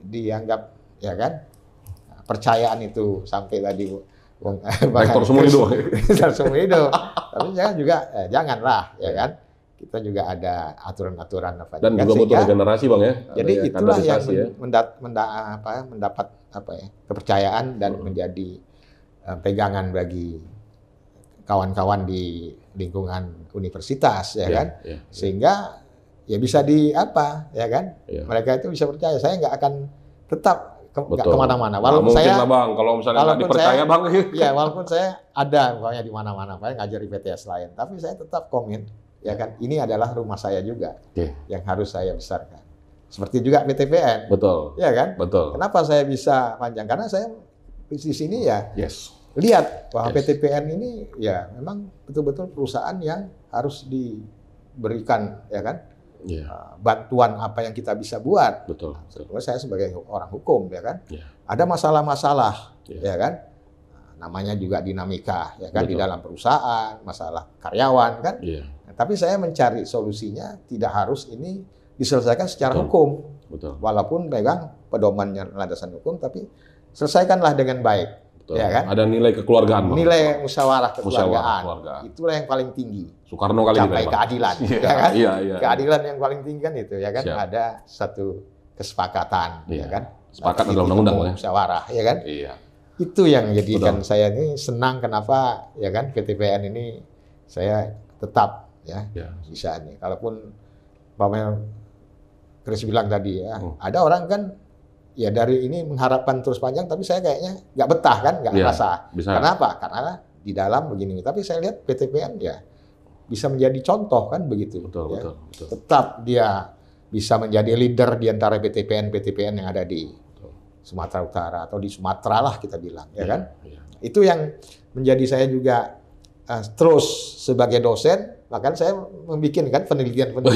dianggap ya kan? Percayaan itu sampai tadi rektor seumur hidup. Seumur hidup. Tapi jangan juga janganlah ya kan. Kita juga ada aturan-aturan dan juga butuh regenerasi bang ya. Jadi itulah yang mendapat kepercayaan dan menjadi pegangan bagi kawan-kawan di lingkungan universitas ya kan. Sehingga ya bisa ya kan. Mereka itu bisa percaya saya nggak akan tetap nggak kemana-mana. Walaupun saya, bang, kalau misalnya nggak dipercaya bang. Ya walaupun saya ada pokoknya di mana-mana, saya ngajar di PTS lain, tapi saya tetap komit, ya kan. Ini adalah rumah saya juga, yang harus saya besarkan. Seperti juga PTPN. Betul. Ya kan. Betul. Kenapa saya bisa panjang? Karena saya di sini ya lihat bahwa PTPN ini ya memang betul-betul perusahaan yang harus diberikan, ya kan. Bantuan apa yang kita bisa buat. Betul. Saya sebagai orang hukum ya kan. Ada masalah-masalah ya kan. Namanya juga dinamika ya kan di dalam perusahaan, masalah karyawan kan. Tapi saya mencari solusinya tidak harus ini diselesaikan secara hukum. Walaupun pegang pedomannya landasan hukum tapi selesaikanlah dengan baik. Ya kan? Ada nilai kekeluargaan. Nilai musyawarah kekeluargaan. Itulah yang paling tinggi. Soekarno kali sampai keadilan, ya kan? Iya. Keadilan yang paling tinggi kan itu, ya kan? Ada satu kesepakatan, ya kan? Sepakat dalam undang-undang, musyawarah, ya kan? Iya. Itu yang menjadikan saya ini senang kenapa, ya kan? PTPN ini saya tetap bisa nih. Kalaupun Pak Chris bilang tadi ya, ada orang kan. Ya dari ini mengharapkan terus panjang, tapi saya kayaknya nggak betah kan, nggak merasa. Kenapa? Karena di dalam begini. Tapi saya lihat PTPN ya bisa menjadi contoh kan begitu. Betul. Tetap dia bisa menjadi leader di antara PTPN yang ada di Sumatera Utara atau di Sumatera lah kita bilang, ya kan? Itu yang menjadi saya juga terus sebagai dosen. Bahkan saya membuat kan penelitian, betul.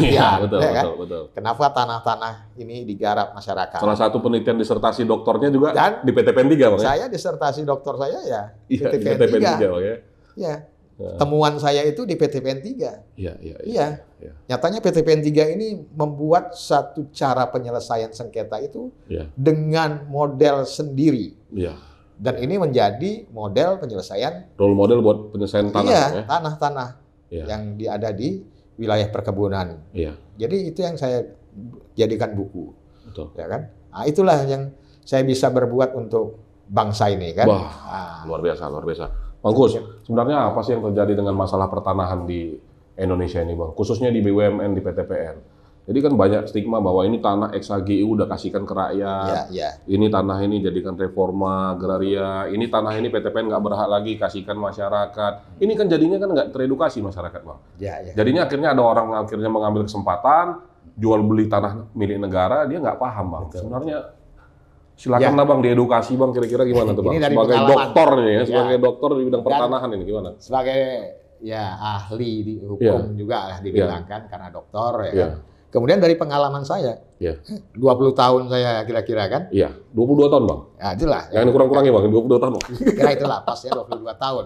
Kenapa tanah-tanah ini digarap masyarakat? Salah satu penelitian disertasi doktornya juga dan di PTPN 3, Bang. Saya disertasi doktor saya ya PTPN 3. Ya. Temuan saya itu di PTPN 3. Iya. Nyatanya PTPN 3 ini membuat satu cara penyelesaian sengketa itu dengan model sendiri. Dan ini menjadi model penyelesaian. Role model buat penyelesaian tanah. Tanah-tanah. Yang ada di wilayah perkebunan. Jadi itu yang saya jadikan buku. Ya kan? Nah, itulah yang saya bisa berbuat untuk bangsa ini kan. Wah, luar biasa. Bang Kus, sebenarnya apa sih yang terjadi dengan masalah pertanahan di Indonesia ini, Bang? Khususnya di BUMN, di PTPN. Jadi kan banyak stigma bahwa ini tanah ex-HGU udah kasihkan ke rakyat. Ini tanah ini jadikan reforma agraria. Ini tanah ini PTPN nggak berhak lagi kasihkan masyarakat. Ini kan jadinya kan nggak teredukasi masyarakat, Bang. Jadinya akhirnya ada orang akhirnya mengambil kesempatan jual beli tanah milik negara, dia nggak paham, Bang. Sebenarnya silakanlah Bang diedukasi, Bang. Kira-kira gimana tuh, Bang? Sebagai dokter nih ya, sebagai dokter di bidang pertanahan ini gimana? Sebagai ahli di hukum juga lah dibilang kan karena dokter ya. Kemudian dari pengalaman saya, 20 tahun saya kira-kira kan? 22 tahun Bang. Ya itulah. Jangan kurang-kurangi Bang, 22 tahun Bang. Kira itulah pasnya 22 tahun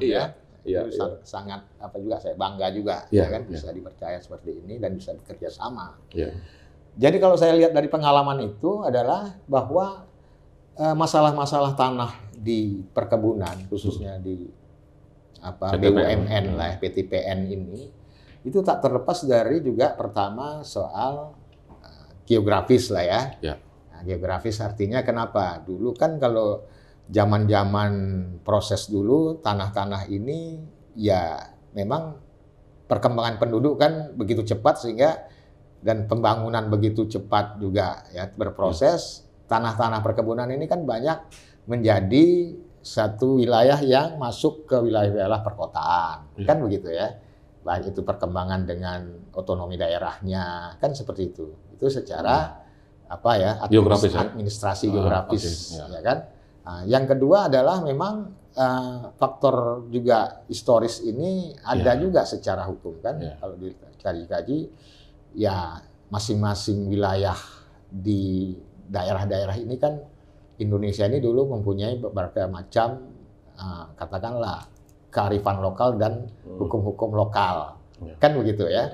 sangat juga saya bangga juga ya kan bisa dipercaya seperti ini dan bisa bekerja sama. Jadi kalau saya lihat dari pengalaman itu adalah bahwa masalah-masalah tanah di perkebunan khususnya di BUMN lah PTPN ini itu tak terlepas dari juga pertama soal geografis lah ya. Nah, geografis artinya kenapa? Dulu kan kalau zaman-zaman proses dulu tanah-tanah ini ya memang perkembangan penduduk kan begitu cepat sehingga dan pembangunan begitu cepat juga ya berproses. Tanah-tanah perkebunan ini kan banyak menjadi satu wilayah yang masuk ke wilayah-wilayah perkotaan, kan begitu ya. Baik itu perkembangan dengan otonomi daerahnya, kan seperti itu. Itu secara apa ya, administrasi geografis, ya kan. Nah, yang kedua adalah memang faktor juga historis ini ada juga secara hukum kan. Kalau dikaji-kaji, ya masing-masing wilayah di daerah-daerah ini kan Indonesia ini dulu mempunyai berbagai macam katakanlah kearifan lokal dan hukum-hukum lokal, kan begitu ya.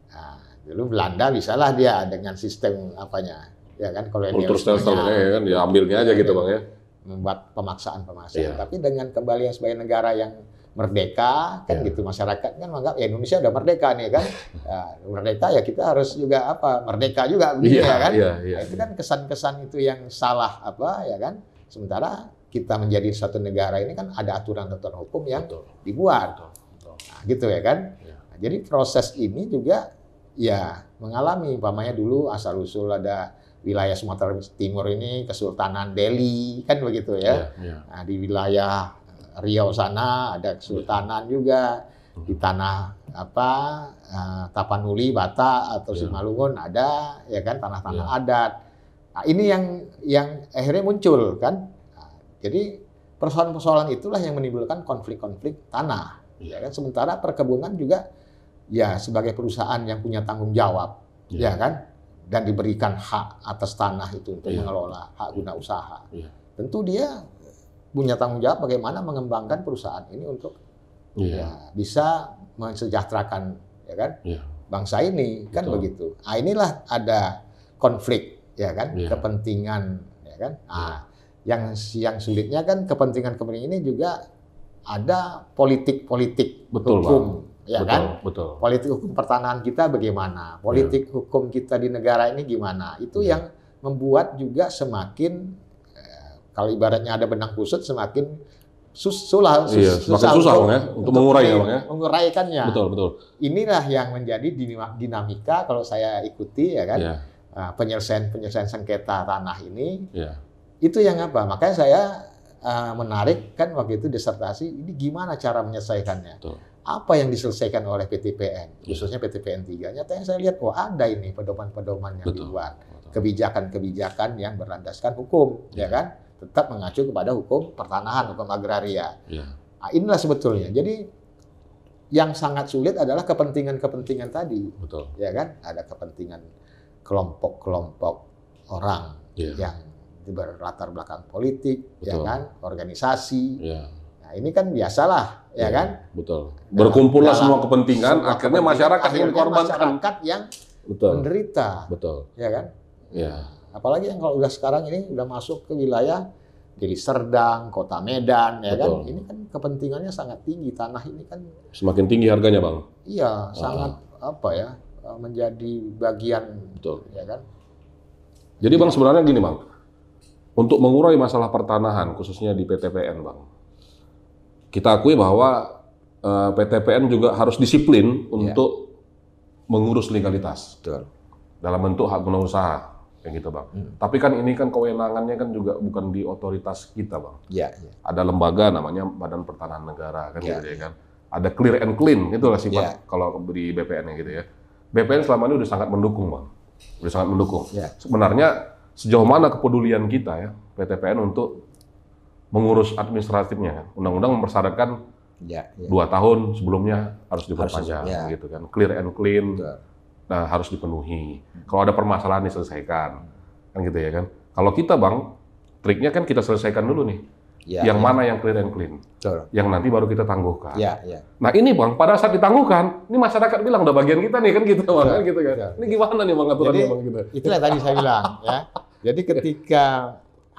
Nah, dulu Belanda bisalah dia dengan sistem apanya, ya kan kolonialismenya, ya kan, ya ambilnya aja gitu bang ya. Membuat pemaksaan. Tapi dengan kembali sebagai negara yang merdeka, kan gitu, masyarakat kan menganggap ya Indonesia udah merdeka nih kan, merdeka ya kita harus juga merdeka juga begitu ya kan. Nah, itu kan kesan-kesan itu yang salah ya kan. Sementara kita menjadi suatu negara ini kan ada aturan-aturan hukum yang dibuat, nah, gitu ya kan. Nah, jadi proses ini juga ya mengalami, umpamanya dulu asal-usul ada wilayah Sumatera Timur ini Kesultanan Delhi kan begitu ya. Nah, di wilayah Riau sana ada kesultanan juga, di tanah Tapanuli, Batak atau Simalungun ada ya kan tanah-tanah adat. Nah, ini yang akhirnya muncul kan. Nah, jadi persoalan-persoalan itulah yang menimbulkan konflik-konflik tanah. Ya kan, sementara perkebunan juga ya sebagai perusahaan yang punya tanggung jawab, ya kan, dan diberikan hak atas tanah itu untuk mengelola hak guna usaha. Tentu dia punya tanggung jawab bagaimana mengembangkan perusahaan ini untuk ya, bisa mensejahterakan ya kan bangsa ini kan begitu. Nah, inilah ada konflik ya kan kepentingan ya kan. Nah, yang sulitnya kan kepentingan-kepentingan ini juga ada politik hukum. Ya kan? Politik hukum pertanahan kita bagaimana? Politik hukum kita di negara ini gimana? Itu yang membuat juga semakin kalau ibaratnya ada benang kusut semakin susah bang ya untuk mengurainya bang ya. Menguraikannya. Betul. Inilah yang menjadi dinamika kalau saya ikuti ya kan. Penyelesaian sengketa tanah ini. Itu yang apa? Makanya saya menarik kan waktu itu disertasi ini gimana cara menyelesaikannya. Apa yang diselesaikan oleh PTPN, khususnya PTPN 3. Nyatanya saya lihat, ada ini pedoman-pedoman yang dibuat. Kebijakan-kebijakan yang berlandaskan hukum, ya kan? Tetap mengacu kepada hukum pertanahan, hukum agraria. Nah, inilah sebetulnya. Jadi yang sangat sulit adalah kepentingan-kepentingan tadi. Ya kan? Ada kepentingan kelompok-kelompok orang yang berlatar belakang politik, ya kan? Organisasi. Nah, ini kan biasalah, ya kan? Berkumpullah semua kepentingan, akhirnya masyarakat yang dikorbankan. Masyarakat yang menderita. Ya kan? Apalagi yang kalau udah sekarang ini udah masuk ke wilayah Deli Serdang, Kota Medan, ya kan? Ini kan kepentingannya sangat tinggi. Tanah ini kan semakin tinggi harganya, bang. Iya, sangat menjadi bagian, ya kan? Jadi bang sebenarnya gini bang, untuk mengurai masalah pertanahan khususnya di PTPN bang, kita akui bahwa PTPN juga harus disiplin untuk mengurus legalitas dalam bentuk hak guna usaha, kayak gitu bang. Tapi kan ini kan kewenangannya kan juga bukan di otoritas kita bang. Ada lembaga namanya Badan Pertanahan Negara kan gitu ya kan. Ada clear and clean itulah sifat kalau di BPN gitu ya. BPN selama ini udah sangat mendukung bang, udah sangat mendukung. Sebenarnya sejauh mana kepedulian kita ya PTPN untuk mengurus administratifnya kan. Undang-undang mempersyaratkan 2 tahun sebelumnya harus diperpanjang gitu kan. Clear and clean. Nah, harus dipenuhi. Kalau ada permasalahan diselesaikan, kan gitu ya kan. Kalau kita bang, triknya kan kita selesaikan dulu nih. Yang mana yang clear and clean, yang nanti baru kita tangguhkan. Nah ini bang, pada saat ditangguhkan, ini masyarakat bilang udah bagian kita nih kan gitu bang, kan gitu kan. Ini gimana nih bang aturannya bang gitu? Itulah tadi saya bilang ya. Jadi ketika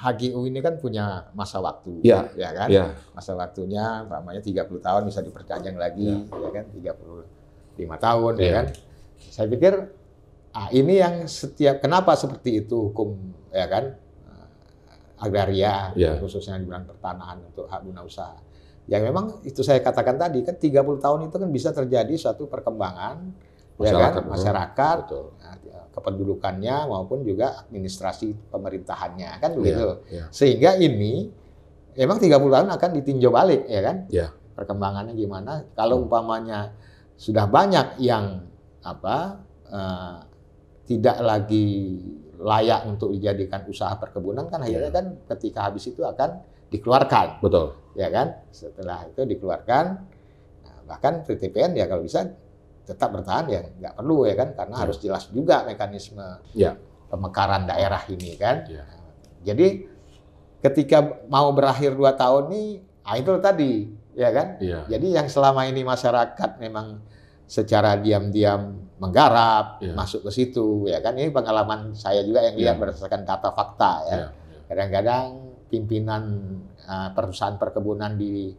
HGU ini kan punya masa waktu, ya kan? Masa waktunya, umpamanya 30 tahun bisa diperpanjang lagi, ya kan? 35 tahun, ya kan? Saya pikir ini yang kenapa seperti itu hukum ya kan agraria khususnya di bidang pertanahan untuk hak guna usaha. Ya memang itu saya katakan tadi kan 30 tahun itu kan bisa terjadi suatu perkembangan masyarakat, kependudukannya maupun juga administrasi pemerintahannya kan begitu. Sehingga ini memang 30 tahun akan ditinjau balik ya kan. Perkembangannya gimana? Kalau umpamanya sudah banyak yang tidak lagi layak untuk dijadikan usaha perkebunan kan akhirnya kan ketika habis itu akan dikeluarkan. Betul. Ya kan? Setelah itu dikeluarkan, bahkan PTPN ya kalau bisa tetap bertahan ya nggak perlu ya kan, karena harus jelas juga mekanisme pemekaran daerah ini kan. Jadi ketika mau berakhir 2 tahun nih, itu tadi ya kan. Jadi yang selama ini masyarakat memang secara diam-diam menggarap masuk ke situ ya kan. Ini pengalaman saya juga yang lihat berdasarkan data fakta ya. Kadang-kadang pimpinan perusahaan perkebunan di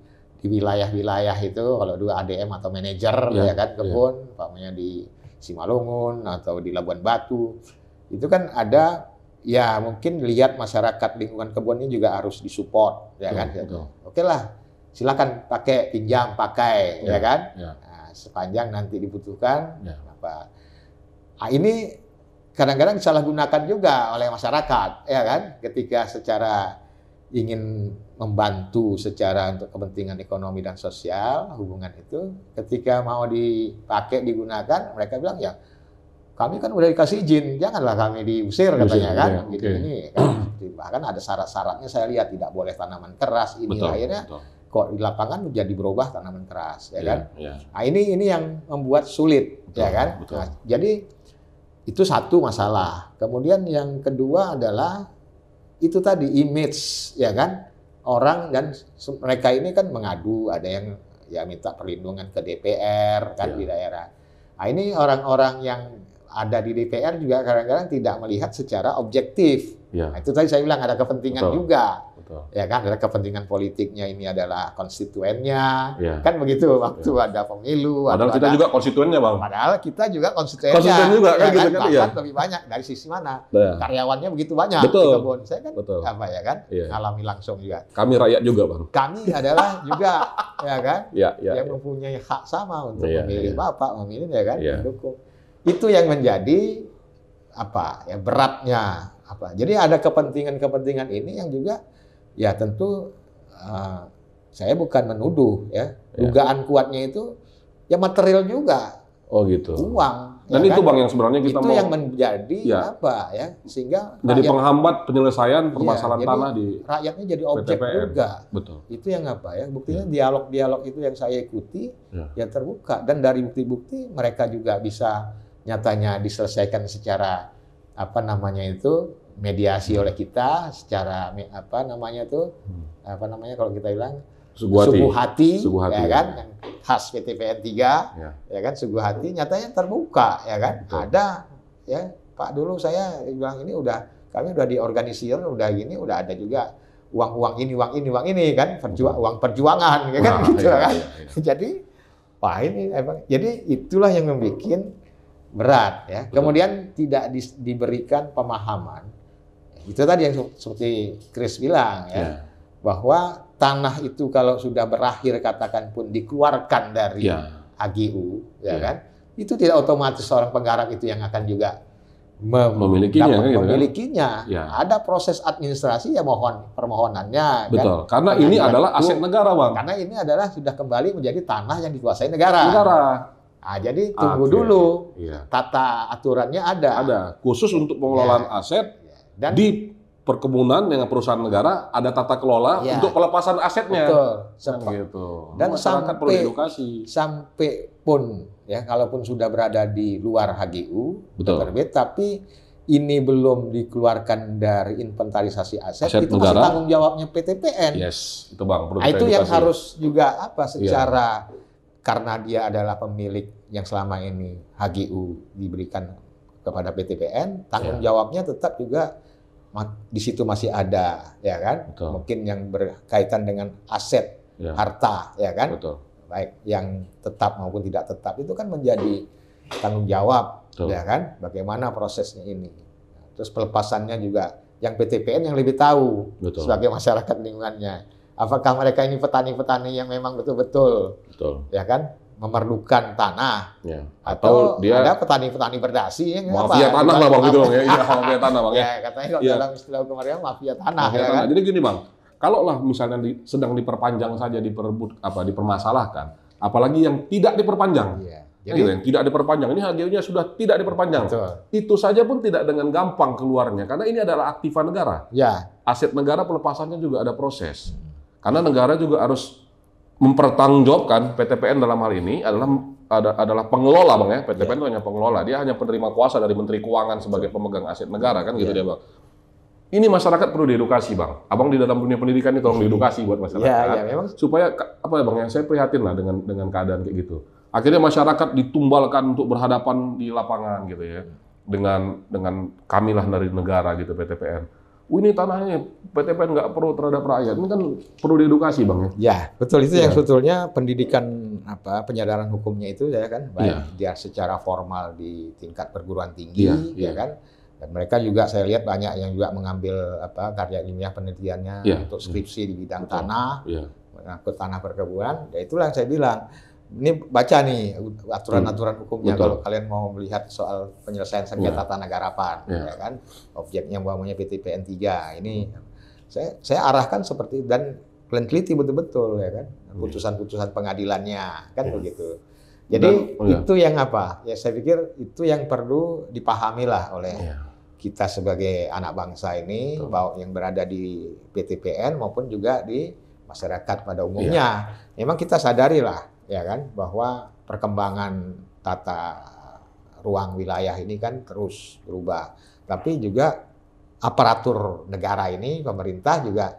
wilayah-wilayah itu kalau dulu ADM atau manajer ya kan kebun, umpamanya di Simalungun atau di Labuan Batu, itu kan ada ya mungkin lihat masyarakat lingkungan kebun ini juga harus disupport ya kan. Oke lah, silakan pakai pinjam pakai ya kan. Nah, sepanjang nanti dibutuhkan apa. Nah, ini kadang-kadang disalahgunakan juga oleh masyarakat ya kan, ketika secara ingin membantu secara untuk kepentingan ekonomi dan sosial hubungan itu, ketika mau dipakai digunakan mereka bilang ya kami kan udah dikasih izin, janganlah kami diusir katanya kan. Gitu ini kan. Bahkan ada syarat-syaratnya saya lihat, tidak boleh tanaman keras ini. Akhirnya kok di lapangan menjadi berubah tanaman keras ya kan. Nah, ini yang membuat sulit ya kan. Nah, jadi itu satu masalah. Kemudian yang kedua adalah itu tadi image ya kan, orang dan mereka ini kan mengadu, ada yang ya minta perlindungan ke DPR kan di daerah. Nah, ini orang-orang yang ada di DPR juga kadang-kadang tidak melihat secara objektif. Nah, itu tadi saya bilang ada kepentingan juga. Ya kan, ada kepentingan politiknya, ini adalah konstituennya. Kan begitu waktu ada pemilu. Padahal kita juga konstituennya, Bang. Padahal kita juga konstituennya. Konstituen juga kan, gitu kan. Bahkan lebih banyak dari sisi mana? Karyawannya begitu banyak di kebun. Saya kan apa ya kan, alami langsung juga. Kami rakyat juga, Bang. Kami adalah juga ya kan, yang mempunyai hak sama untuk memilih Bapak, memilih ya kan, mendukung. Itu yang menjadi apa ya beratnya apa. Jadi ada kepentingan-kepentingan ini yang juga ya tentu saya bukan menuduh ya. Dugaan kuatnya itu ya material juga. Oh gitu. Uang. Dan ya itu kan? Bang yang sebenarnya kita itu mau yang menjadi apa ya, sehingga jadi penghambat penyelesaian permasalahan tanah di rakyatnya jadi objek PTPN. juga. Betul. Itu yang apa ya, buktinya dialog-dialog itu yang saya ikuti ya terbuka, dan dari bukti-bukti mereka juga bisa nyatanya diselesaikan secara apa namanya itu mediasi oleh kita, secara apa namanya itu apa namanya kalau kita bilang suguh hati ya kan, yang khas PTPN 3 ya kan, suguh hati nyatanya terbuka ya kan. Ada ya Pak, dulu saya bilang ini kami udah diorganisir, udah gini, udah ada juga uang ini kan, uang perjuangan ya kan gitu kan. Jadi wah ini emang, jadi itulah yang membuat berat ya. Kemudian tidak diberikan pemahaman. Itu tadi yang seperti Chris bilang ya, bahwa tanah itu kalau sudah berakhir katakan pun dikeluarkan dari HGU ya kan, itu tidak otomatis seorang penggarap itu yang akan juga memilikinya. Ada proses administrasi ya, permohonannya. Betul. Kan? Karena ini adalah aset negara, Bang. Karena ini adalah sudah kembali menjadi tanah yang dikuasai negara. Nah, jadi tunggu dulu, tata aturannya ada. Khusus untuk pengelolaan aset dan di perkebunan dengan perusahaan negara ada tata kelola untuk pelepasan asetnya. Betul. Gitu. Dan masyarakat perlu edukasi. Sampai pun ya, kalaupun sudah berada di luar HGU, terbit, tapi ini belum dikeluarkan dari inventarisasi aset itu negara, masih tanggung jawabnya PTPN. Itu Bang. Nah, itu yang harus juga apa secara karena dia adalah pemilik yang selama ini HGU diberikan kepada PTPN, tanggung jawabnya tetap juga di situ masih ada, ya kan? Mungkin yang berkaitan dengan aset, harta, ya kan? Baik yang tetap maupun tidak tetap, itu kan menjadi tanggung jawab, ya kan? Bagaimana prosesnya ini. Terus pelepasannya juga yang PTPN yang lebih tahu sebagai masyarakat lingkungannya. apakah mereka ini petani-petani yang memang betul-betul ya kan memerlukan tanah atau dia ada petani-petani berdasi yang mafia tanah lah Bang gitu Bang ya. Iya, mafia tanah Bang ya. Katanya kalau dalam istilah hukum area mafia tanah ya kan. Jadi gini Bang, kalau lah misalnya sedang diperpanjang saja dipermasalahkan, apalagi yang tidak diperpanjang. Jadi yang tidak diperpanjang, ini HGU-nya sudah tidak diperpanjang. Betul. Itu saja pun tidak dengan gampang keluarnya, karena ini adalah aktiva negara. Aset negara pelepasannya juga ada proses. Karena negara juga harus mempertanggungjawabkan PTPN dalam hal ini adalah pengelola Bang ya. PTPN itu hanya pengelola, dia hanya penerima kuasa dari Menteri Keuangan sebagai pemegang aset negara kan gitu dia Bang. Ini masyarakat perlu diedukasi Bang. Abang di dalam dunia pendidikan itu tolong diedukasi buat masyarakat. Memang. Supaya apa ya Bang, yang saya prihatin lah dengan keadaan kayak gitu. Akhirnya masyarakat ditumbalkan untuk berhadapan di lapangan gitu ya. Dengan kamilah dari negara gitu PTPN. Ini tanahnya PTPN nggak pro terhadap rakyat. Ini kan perlu diedukasi Bang ya. Ya, betul itu yang sebetulnya pendidikan penyadaran hukumnya itu ya kan, baik dia secara formal di tingkat perguruan tinggi ya kan. Dan mereka juga saya lihat banyak yang juga mengambil karya ilmiah penelitiannya untuk skripsi di bidang tanah, mengangkut tanah perkebunan. Ya itulah yang saya bilang. Ini baca nih aturan-aturan hukumnya kalau kalian mau melihat soal penyelesaian sengketa tanah garapan, ya kan, objeknya umpamanya PTPN 3 ini saya arahkan seperti dan kalian teliti betul-betul ya kan, putusan-putusan pengadilannya kan begitu. Jadi itu yang apa? Ya saya pikir itu yang perlu dipahami lah oleh kita sebagai anak bangsa ini, bahwa yang berada di PTPN maupun juga di masyarakat pada umumnya. Memang kita sadari lah ya kan, bahwa perkembangan tata ruang wilayah ini kan terus berubah. Tapi juga aparatur negara ini, pemerintah juga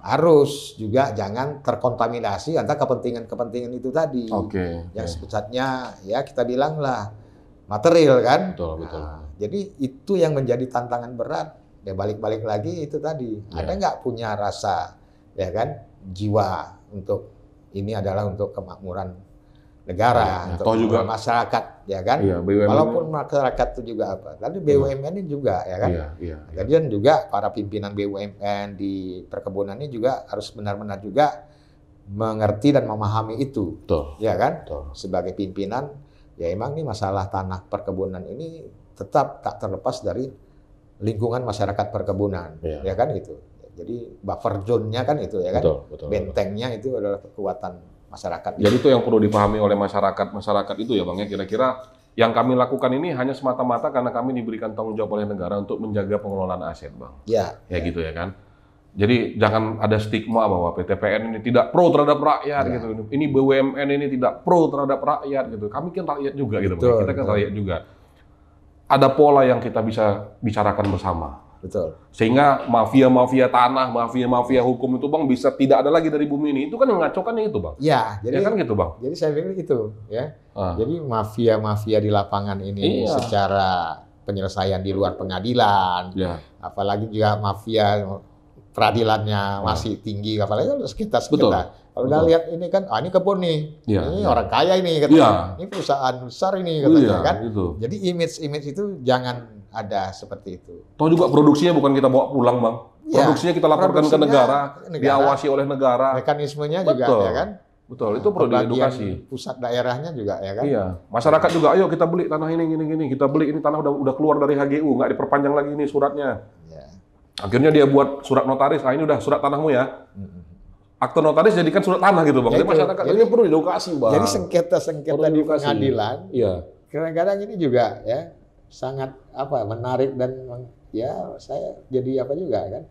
harus juga jangan terkontaminasi antara kepentingan-kepentingan itu tadi. Yang sebetulnya ya kita bilang lah material kan. Jadi itu yang menjadi tantangan berat. Ya balik-balik lagi itu tadi. Ada nggak punya rasa ya kan, jiwa untuk ini adalah untuk kemakmuran negara, untuk juga masyarakat, ya kan? Walaupun masyarakat itu juga apa? Tadi BUMN ini juga, ya kan? Kemudian juga para pimpinan BUMN di perkebunan ini juga harus benar-benar juga mengerti dan memahami itu, ya kan? Sebagai pimpinan, ya emang ini masalah tanah perkebunan ini tetap tak terlepas dari lingkungan masyarakat perkebunan, ya kan gitu. Jadi buffer zone-nya kan itu ya kan, bentengnya itu adalah kekuatan masyarakat. Jadi itu yang perlu dipahami oleh masyarakat itu ya Bang ya. Kira-kira yang kami lakukan ini hanya semata-mata karena kami diberikan tanggung jawab oleh negara untuk menjaga pengelolaan aset Bang. Ya gitu ya kan. Jadi jangan ada stigma bahwa PTPN ini tidak pro terhadap rakyat gitu. Ini BUMN ini tidak pro terhadap rakyat gitu. Kami kan rakyat juga gitu Bang. Kita kan rakyat juga. Ada pola yang kita bisa bicarakan bersama. Sehingga mafia-mafia tanah, mafia-mafia hukum itu Bang bisa tidak ada lagi dari bumi ini. Itu kan yang ngacokannya itu Bang. Jadi kan gitu Bang. Jadi saya pikir itu ya. Jadi mafia-mafia di lapangan ini secara penyelesaian di luar pengadilan, apalagi juga mafia peradilannya masih tinggi, apalagi kalau sekitar. Kalau udah lihat ini kan, ini kebun nih, ini orang kaya ini katanya, ini perusahaan besar ini katanya kan. Jadi image itu jangan ada seperti itu. Toh juga produksinya bukan kita bawa pulang Bang. Produksinya kita laporkan ke negara, diawasi oleh negara. Mekanismenya juga ya kan. Itu perlu diedukasi. Pusat daerahnya juga ya kan. Masyarakat juga, ayo kita beli tanah ini gini, kita beli ini tanah udah keluar dari HGU, nggak diperpanjang lagi ini suratnya. Akhirnya dia buat surat notaris, ini udah surat tanahmu ya. Akte notaris jadikan surat tanah gitu Bang. Jadi masyarakat ini perlu diedukasi Bang. Jadi sengketa di pengadilan, kadang-kadang ini juga ya sangat menarik dan ya saya jadi apa juga kan.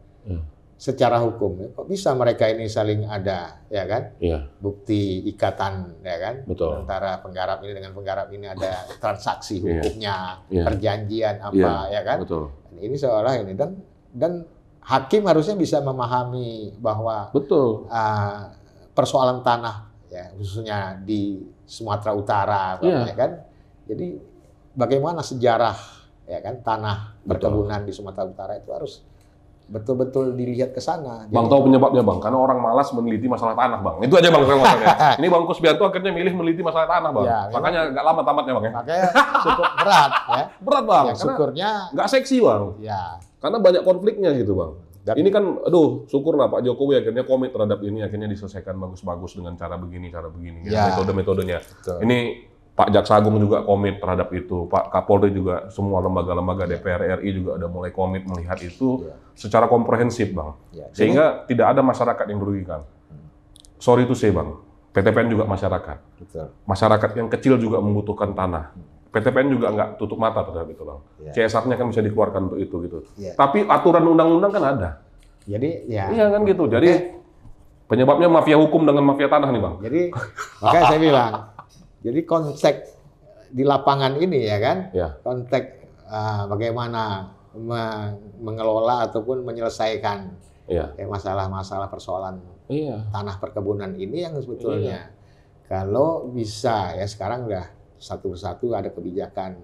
Secara hukum, kok bisa mereka ini saling ada, ya kan? Bukti ikatan, ya kan? Antara penggarap ini dengan penggarap ini ada transaksi hukumnya, perjanjian apa, ya kan? Dan ini seolah ini dan hakim harusnya bisa memahami bahwa persoalan tanah, ya khususnya di Sumatera Utara, ya kan? Jadi bagaimana sejarah, ya kan, tanah perkebunan di Sumatera Utara itu harus betul-betul dilihat ke sana. Bang tahu penyebabnya Bang, karena orang malas meneliti masalah tanah Bang. Itu aja Bang masalahnya. Ini Bang Kusbianto akhirnya milih meneliti masalah tanah Bang. Makanya nggak lama tamatnya Bang ya. Makanya cukup berat ya. Berat Bang. Syukurnya nggak seksi Bang. Karena banyak konfliknya gitu Bang. Dan ini kan, aduh, syukurlah Pak Jokowi akhirnya komit terhadap ini, akhirnya diselesaikan bagus-bagus dengan cara begini, Ya. metode-metodenya. Betul. Ini Pak Jaksa Agung juga komit terhadap itu, Pak Kapolri juga, semua lembaga-lembaga DPR RI juga udah mulai komit melihat itu secara komprehensif, Bang. Sehingga tidak ada masyarakat yang dirugikan. Sorry to say, Bang, PTPN juga masyarakat. Betul. Masyarakat yang kecil juga membutuhkan tanah. PTPN juga nggak tutup mata terhadap itu, Bang. CSR-nya kan bisa dikeluarkan untuk itu gitu. Tapi aturan undang-undang kan ada. Jadi ya. Iya kan gitu. Jadi penyebabnya mafia hukum dengan mafia tanah nih, Bang. Jadi makanya saya bilang, jadi konteks di lapangan ini ya kan, konteks bagaimana mengelola ataupun menyelesaikan masalah-masalah persoalan tanah perkebunan ini yang sebetulnya kalau bisa ya sekarang udah satu persatu ada kebijakan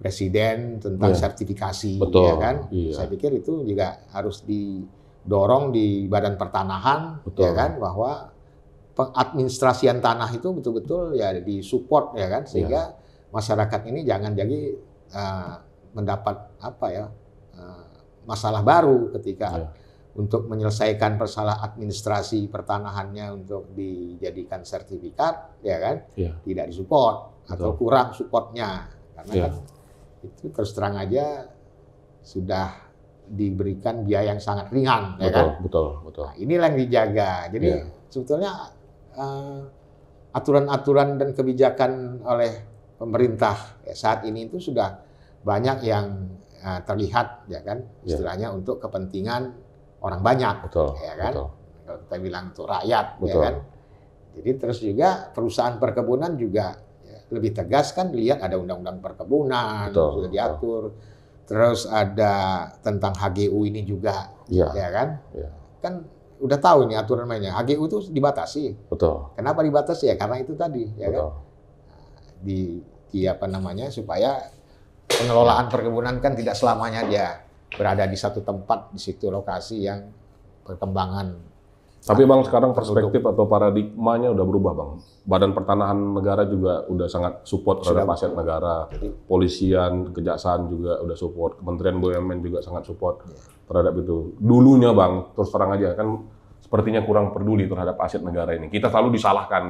presiden tentang sertifikasi, ya kan? Saya pikir itu juga harus didorong di Badan Pertanahan, ya kan, bahwa pengadministrasian tanah itu betul-betul ya disupport, ya kan, sehingga masyarakat ini jangan jadi mendapat masalah baru ketika untuk menyelesaikan masalah administrasi pertanahannya untuk dijadikan sertifikat, ya kan, tidak disupport atau kurang supportnya, karena kan itu terus terang aja sudah diberikan biaya yang sangat ringan, ya kan. Betul. Nah, inilah yang dijaga. Jadi sebetulnya aturan-aturan dan kebijakan oleh pemerintah saat ini itu sudah banyak yang terlihat, ya kan, istilahnya untuk kepentingan orang banyak, ya kan. Kalau kita bilang untuk rakyat, ya kan. Jadi terus juga perusahaan perkebunan juga lebih tegas kan, lihat ada undang-undang perkebunan sudah diatur, terus ada tentang HGU ini juga, ya kan. Kan udah tahu nih aturan mainnya. HGU itu dibatasi. Kenapa dibatasi ya? Karena itu tadi, ya kan. Di supaya pengelolaan perkebunan kan tidak selamanya dia berada di satu tempat, di situ lokasi yang perkembangan. Tapi Bang, sekarang perspektif atau paradigmanya udah berubah, Bang. Badan Pertanahan Negara juga udah sangat support terhadap aset negara. Polisian, kejaksaan juga udah support. Kementerian BUMN juga sangat support terhadap itu. Dulunya, Bang, terus terang aja, kan sepertinya kurang peduli terhadap aset negara ini. Kita selalu disalahkan.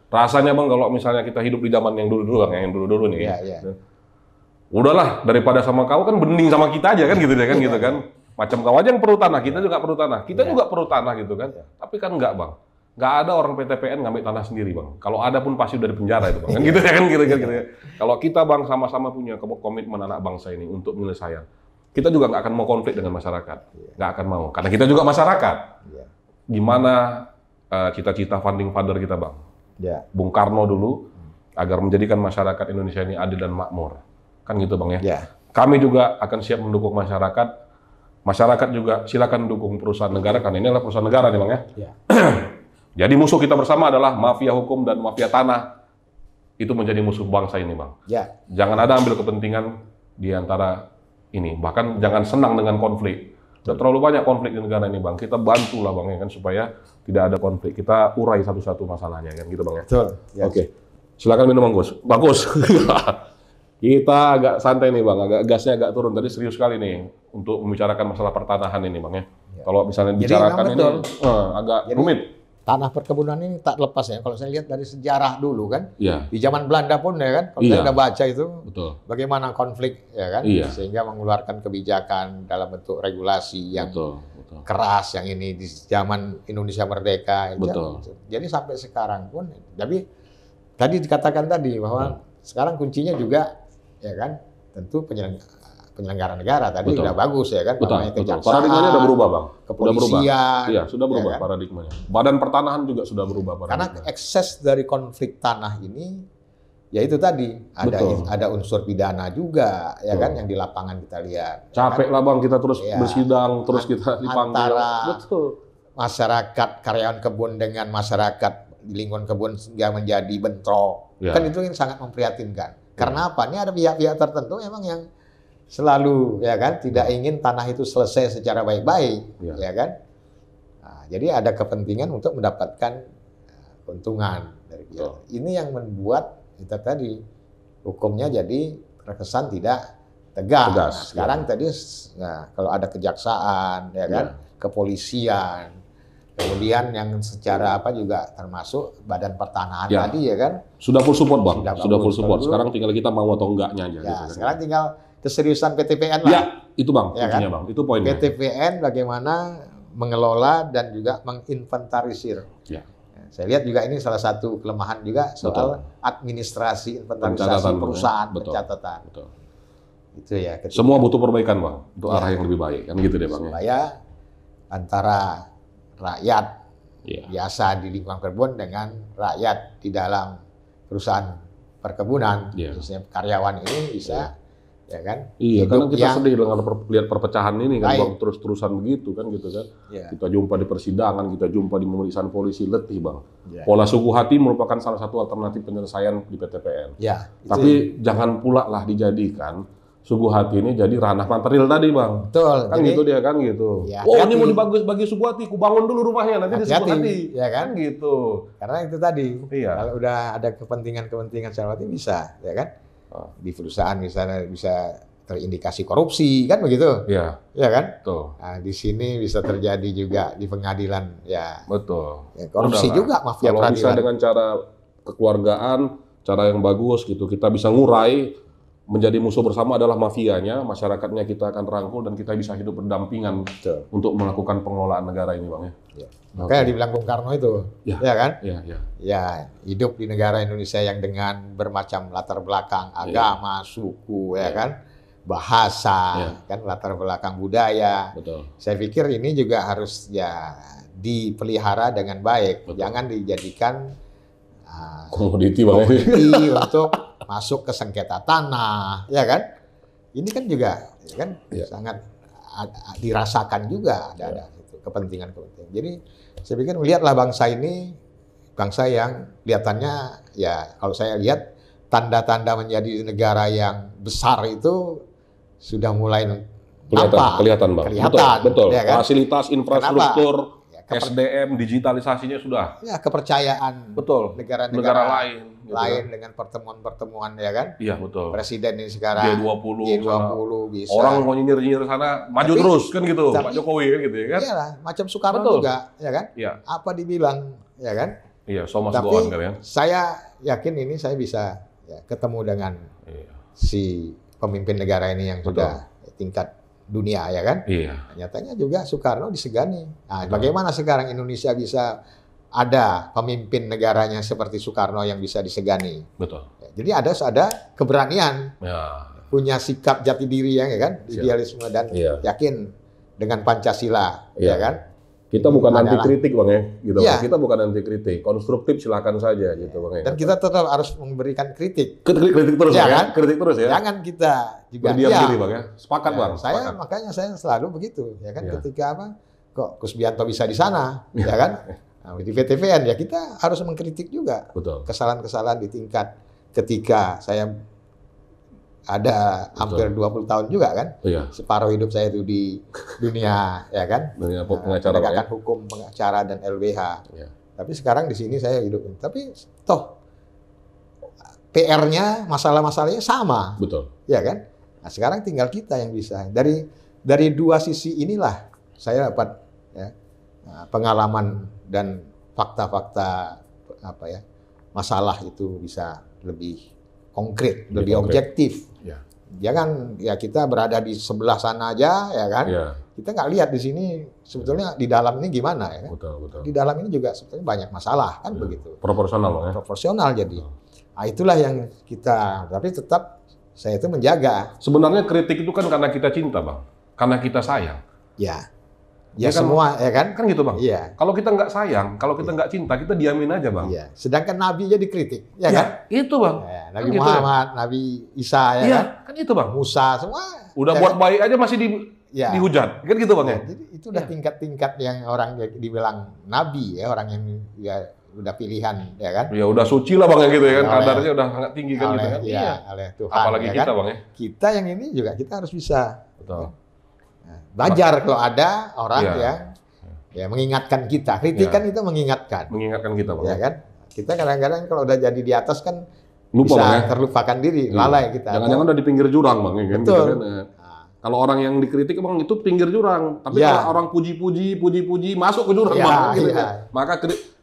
Rasanya, Bang, kalau misalnya kita hidup di zaman yang dulu-dulu, Bang, yang dulu-dulu nih. Udahlah, daripada sama kau kan bening sama kita aja kan gitu deh kan gitu kan. Macam kau aja yang perlu tanah, kita juga perlu tanah. Kita juga perlu tanah gitu kan. Tapi kan enggak, Bang. Enggak ada orang PTPN ngambil tanah sendiri, Bang. Kalau ada pun pasti udah di penjara itu, Bang. Kan gitu ya kan gitu. Kalau kita, Bang, sama-sama punya komitmen anak bangsa ini untuk penyelesaian, kita juga nggak akan mau konflik dengan masyarakat. Nggak akan mau. Karena kita juga masyarakat. Gimana cita-cita founding father kita, Bang? Bung Karno dulu, agar menjadikan masyarakat Indonesia ini adil dan makmur. Kan gitu, Bang, ya? Kami juga akan siap mendukung masyarakat. Masyarakat juga silakan dukung perusahaan negara, karena ini adalah perusahaan negara nih, Bang, ya. Jadi musuh kita bersama adalah mafia hukum dan mafia tanah. Itu menjadi musuh bangsa ini, Bang. Jangan ada ambil kepentingan di antara ini. Bahkan jangan senang dengan konflik. Sudah terlalu banyak konflik di negara ini, Bang. Kita bantulah, Bang, ya kan, supaya tidak ada konflik. Kita urai satu-satu masalahnya, kan gitu, Bang, ya. Oke. Silakan minum, Bang Gus. Bagus. Kita agak santai nih, Bang, gasnya agak turun. Tadi serius sekali nih untuk membicarakan masalah pertanahan ini, Bang, ya. Kalau misalnya bicarakan ini agak rumit. Tanah perkebunan ini tak lepas ya. Kalau saya lihat dari sejarah dulu kan, di zaman Belanda pun ya kan, kalau saya udah baca itu bagaimana konflik ya kan, sehingga mengeluarkan kebijakan dalam bentuk regulasi yang keras yang ini di zaman Indonesia merdeka. Jadi sampai sekarang pun, tapi tadi dikatakan tadi bahwa sekarang kuncinya juga ya kan, tentu penyelenggara negara tadi udah bagus ya kan, paradigmanya udah berubah, Bang. Kepolisian, sudah berubah ya kan? Paradigmanya. Badan Pertanahan juga sudah berubah paradigmanya. Karena ekses dari konflik tanah ini, ya itu tadi ada unsur pidana juga ya kan, yang di lapangan kita lihat. Capek lah, Bang, kita terus bersidang, terus kita dipanggil. Antara masyarakat karyawan kebun dengan masyarakat di lingkungan kebun sehingga menjadi bentrok. Kan itu yang sangat memprihatinkan. Karena apa? Ini ada pihak-pihak tertentu memang yang selalu ya kan tidak ingin tanah itu selesai secara baik-baik, ya kan. Nah, jadi ada kepentingan untuk mendapatkan keuntungan dari pihak. Ini yang membuat kita tadi hukumnya jadi terkesan tidak tegas. Tegas, Nah, sekarang ya. tadi kalau ada kejaksaan, ya kan, kepolisian, kemudian yang secara apa juga termasuk Badan Pertanahan Ya. tadi, ya kan. Sudah full support, Bang. Sudah full bagus. support. Kalau Sekarang tinggal kita mau atau enggaknya aja. Ya, gitu kan. sekarang tinggal keseriusan PTPN lah. Ya, itu Bang, Ya kuncinya kan? Bang. Itu poinnya. PTPN bagaimana mengelola dan juga menginventarisir. Ya. Saya lihat juga ini salah satu kelemahan juga soal administrasi inventarisasi Pencatatan, perusahaan, betul. pencatatan. Betul. Itu ya. ketika- Semua butuh perbaikan, Bang, untuk Ya. arah yang lebih baik. Kan gitu deh, Bang. Ya. supaya antara rakyat Iya. biasa di lingkungan kebun dengan rakyat di dalam perusahaan perkebunan, Iya. khususnya karyawan ini bisa, ya kan? Iya, hidup karena kita yang- sedih dengan lihat perpecahan ini kan, Baik. Bang, terus-terusan begitu kan, gitu kan. Ya, Kita jumpa di persidangan, kita jumpa di pemeriksaan polisi, letih, Bang. ya. Pola suku hati merupakan salah satu alternatif penyelesaian di PTPN. Ya, itu Tapi jangan pula lah dijadikan suku hati ini jadi ranah material tadi, Bang. betul. Kan Jadi, gitu dia kan gitu. Ya, Oh, ini hati-hati. mau dibagi suku hati, ku bangun dulu rumahnya, nanti disebut Hati-hati, hati. ya kan? Gitu. Karena itu tadi, Iya. kalau udah ada kepentingan secara hati bisa, ya kan? Ah. Di perusahaan misalnya bisa terindikasi korupsi, kan begitu, Iya, ya kan? betul. Nah, di sini bisa terjadi juga di pengadilan, ya, Betul. ya korupsi Udahlah. juga mafia Kalau bisa peradilan. dengan cara kekeluargaan, cara yang bagus gitu, kita bisa ngurai menjadi musuh bersama adalah mafianya, masyarakatnya kita akan rangkul dan kita bisa hidup berdampingan Betul. untuk melakukan pengelolaan negara ini, Bang ya. Ya. Makanya dibilang Bung Karno itu, Ya. ya kan? Iya, iya. Ya, hidup di negara Indonesia yang dengan bermacam latar belakang agama, suku, ya kan? Bahasa, kan latar belakang budaya. Betul. Saya pikir ini juga harus ya dipelihara dengan baik. Betul. Jangan dijadikan Komoditi, Bang ya. komoditi untuk masuk ke sengketa tanah, ya kan? Ini kan juga, ya kan, Ya. sangat dirasakan juga ada itu kepentingan-kepentingan. Jadi saya pikir melihatlah bangsa ini, bangsa yang kelihatannya ya kalau saya lihat tanda-tanda menjadi negara yang besar itu sudah mulai nampak. Kelihatan, Bang. Kelihatan, Betul. ya kan? Fasilitas infrastruktur, Ya, SDM, digitalisasinya sudah. ya, kepercayaan Betul. negara-negara Negara lain. gitu lain kan. dengan pertemuan-pertemuan, ya kan? Iya, betul. Presiden ini sekarang G20 G20 bisa. Orang mau nyinyir-nyinyir sana, maju Tapi- terus kan gitu, tapi- Pak Jokowi kan gitu ya kan? Iyalah, macam Soekarno Betul. juga, ya kan? Iya, Apa dibilang, ya kan? iya, so must Tapi go on kan ya. saya yakin ini saya bisa ya, ketemu dengan Iya. si pemimpin negara ini yang Betul. sudah tingkat dunia, ya kan? Iya, Nyatanya juga Soekarno disegani. Nah, Betul. bagaimana sekarang Indonesia bisa ada pemimpin negaranya seperti Soekarno yang bisa disegani? betul. Ya, jadi ada keberanian, Ya, punya sikap jati diri yang, ya kan, Siap. idealisme dan Iya. yakin dengan Pancasila, Iya. ya kan? kita bukan Adalah- anti kritik, Bang ya, gitu. Iya. Bang. Kita bukan anti kritik, konstruktif silakan saja gitu, Bang ya. Dan kita tetap harus memberikan kritik. Kritik terus, Iya Bang, ya? kan? Kritik terus ya. Jangan kita juga Berdiam diam. diri, Bang ya. Sepakat, Ya, Bang. saya Sepakat. makanya saya selalu begitu, ya kan? Iya. Ketika apa? Kok Kusbianto bisa di sana, ya kan? Nah, di PTPN ya kita harus mengkritik juga Betul. kesalahan-kesalahan di tingkat ketika saya ada hampir 20 tahun juga kan, Iya. separuh hidup saya itu di dunia, ya kan? Dengan pengacara, Bang ya. Penegakan hukum, pengacara dan LBH. Iya. Tapi sekarang di sini saya hidup. Tapi toh PR-nya, masalah-masalahnya sama, Betul. ya kan? Nah, sekarang tinggal kita yang bisa. Dari dua sisi inilah saya dapat ya, pengalaman dan fakta-fakta apa ya, masalah itu bisa lebih konkret, lebih konkret. objektif. Iya. Jangan ya kita berada di sebelah sana aja, ya kan? Iya, Kita nggak lihat di sini sebetulnya di dalam ini gimana, ya kan? betul, betul. Di dalam ini juga sebetulnya banyak masalah kan Iya. begitu. Proporsional, Bang ya. Proporsional jadi. Nah, itulah yang kita, tapi tetap saya itu menjaga. Sebenarnya kritik itu kan karena kita cinta, Bang. Karena kita sayang. Ya. Ya Ya, kan? semua, ya kan? Kan gitu, Bang. Iya. Kalau kita nggak sayang, kalau kita nggak cinta, kita diamin aja, Bang. Iya. Sedangkan Nabi aja dikritik, ya kan? Itu, Bang. Ya, Kan Nabi gitu Muhammad, Nabi Isa, ya Iya, kan? kan itu, Bang. Musa, semua. Udah ya buat kan? baik aja masih Ya. dihujat. Kan gitu, Bang Ya, ya. jadi itu udah Iya. tingkat-tingkat yang orang dibilang Nabi, ya orang yang ya udah pilihan, ya kan? Ya udah suci lah, Bang ya gitu ya kan. Oleh- Kadarnya udah sangat tinggi kan gitu oleh, kan. ya, oleh Tuhan. Apalagi ya kita, kan? Bang ya. Kita yang ini juga kita harus bisa. Betul. Nah, belajar kalau ada orang Iya. yang ya mengingatkan kita. Kritik Iya. kan itu mengingatkan, Mengingatkan kita, Bang. ya kan? Kita kadang-kadang kalau udah jadi di atas kan Lupa, bisa Bang, ya? terlupakan diri, lalai kita. Jangan-jangan udah di pinggir jurang, Bang, ya kan? Betul. Gitu kan? Kalau orang yang dikritik, Bang, itu pinggir jurang. Tapi Ya. kalau orang puji-puji, masuk ke jurang, Ya, Bang. Gitu, ya. kan? Maka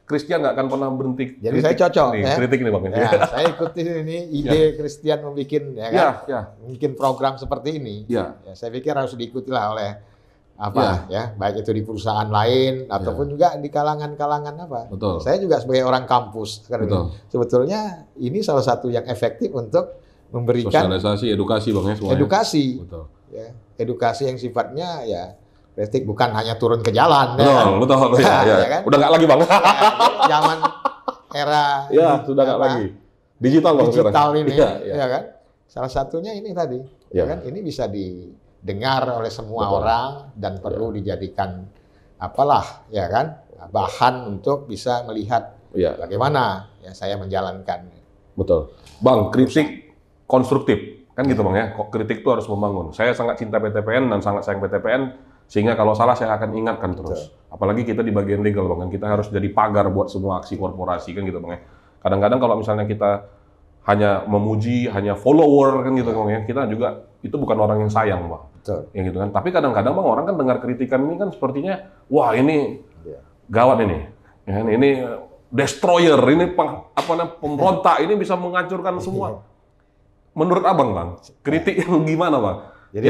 Christian nggak akan pernah berhenti. Jadi saya cocok, nih, ya. kritik nih, Bang. Ya, saya ikutin ini ide Christian membuat, ya kan? Ya. Bikin program seperti ini. Ya. Ya, saya pikir harus diikuti lah oleh ya, baik itu di perusahaan lain ataupun juga di kalangan-kalangan apa. Betul. Saya juga sebagai orang kampus, Betul. sebetulnya ini salah satu yang efektif untuk memberikan Sosialisasi, edukasi, Bang, ya, semuanya. edukasi. Betul. Ya, edukasi yang sifatnya ya kritik, bukan hanya turun ke jalan. Betul. Ya kan? Udah nggak lagi, Bang. Ya, zaman era Ya, sudah nggak lagi. Digital, Bang, digital sekarang. ini, Ya. ya kan? Salah satunya ini tadi, Ya. ya kan? Ini bisa didengar oleh semua Betul. orang dan perlu dijadikan apalah, ya kan? Bahan untuk bisa melihat Ya. bagaimana ya saya menjalankan. Betul. Bang, kritik konstruktif. Kan gitu, Bang, ya. Kritik itu harus membangun. Saya sangat cinta PTPN dan sangat sayang PTPN, sehingga kalau salah saya akan ingatkan terus. Apalagi kita di bagian legal, Bang, kan kita harus jadi pagar buat semua aksi korporasi, kan gitu, Bang, ya. Kadang-kadang kalau misalnya kita hanya memuji, hanya follower, kan gitu, Bang, ya. Kita juga, itu bukan orang yang sayang, Bang. Betul. Ya gitu kan. Tapi kadang-kadang, Bang, orang kan dengar kritikan ini kan sepertinya, wah ini gawat ini. Ya, ini destroyer, ini pemberontak, ini bisa menghancurkan semua. Menurut Abang, Bang, kritik yang gimana, Bang? Jadi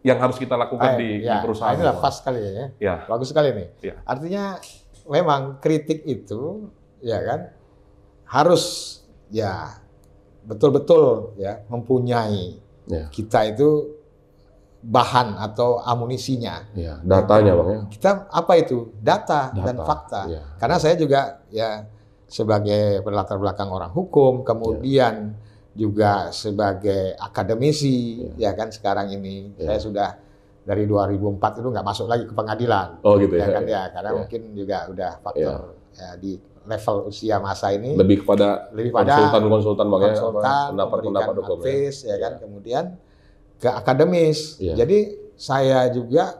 yang harus kita lakukan di perusahaan. Ini lah pas sekali ya. Ya. Bagus sekali nih. Ya. Artinya memang kritik itu ya kan harus ya betul-betul ya mempunyai kita itu bahan atau amunisinya. Ya, datanya, Bang, ya. Kita apa itu? Data dan fakta. Ya. Karena saya juga ya sebagai berlatar belakang orang hukum, kemudian juga sebagai akademisi, ya kan sekarang ini saya sudah dari 2004 itu nggak masuk lagi ke pengadilan. Oh gitu ya ya. kan ya, karena mungkin juga udah faktor ya, di level usia masa ini lebih pada konsultan, Bang, ya, pendapat hukum, advis, ya kan, kemudian ke akademis. Jadi saya juga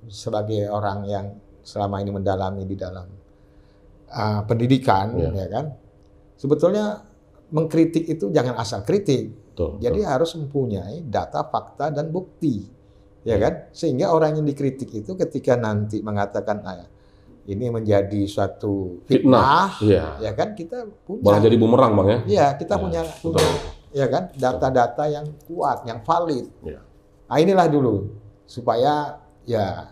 sebagai orang yang selama ini mendalami di dalam pendidikan, ya kan, sebetulnya mengkritik itu jangan asal kritik. Jadi harus mempunyai data, fakta, dan bukti, ya kan? Sehingga orang yang dikritik itu ketika nanti mengatakan ini menjadi suatu fitnah, ya kan, kita punya. Malah jadi bumerang, Bang, ya? Iya, kita punya, ya kan, data-data yang kuat, yang valid. Nah, inilah dulu supaya ya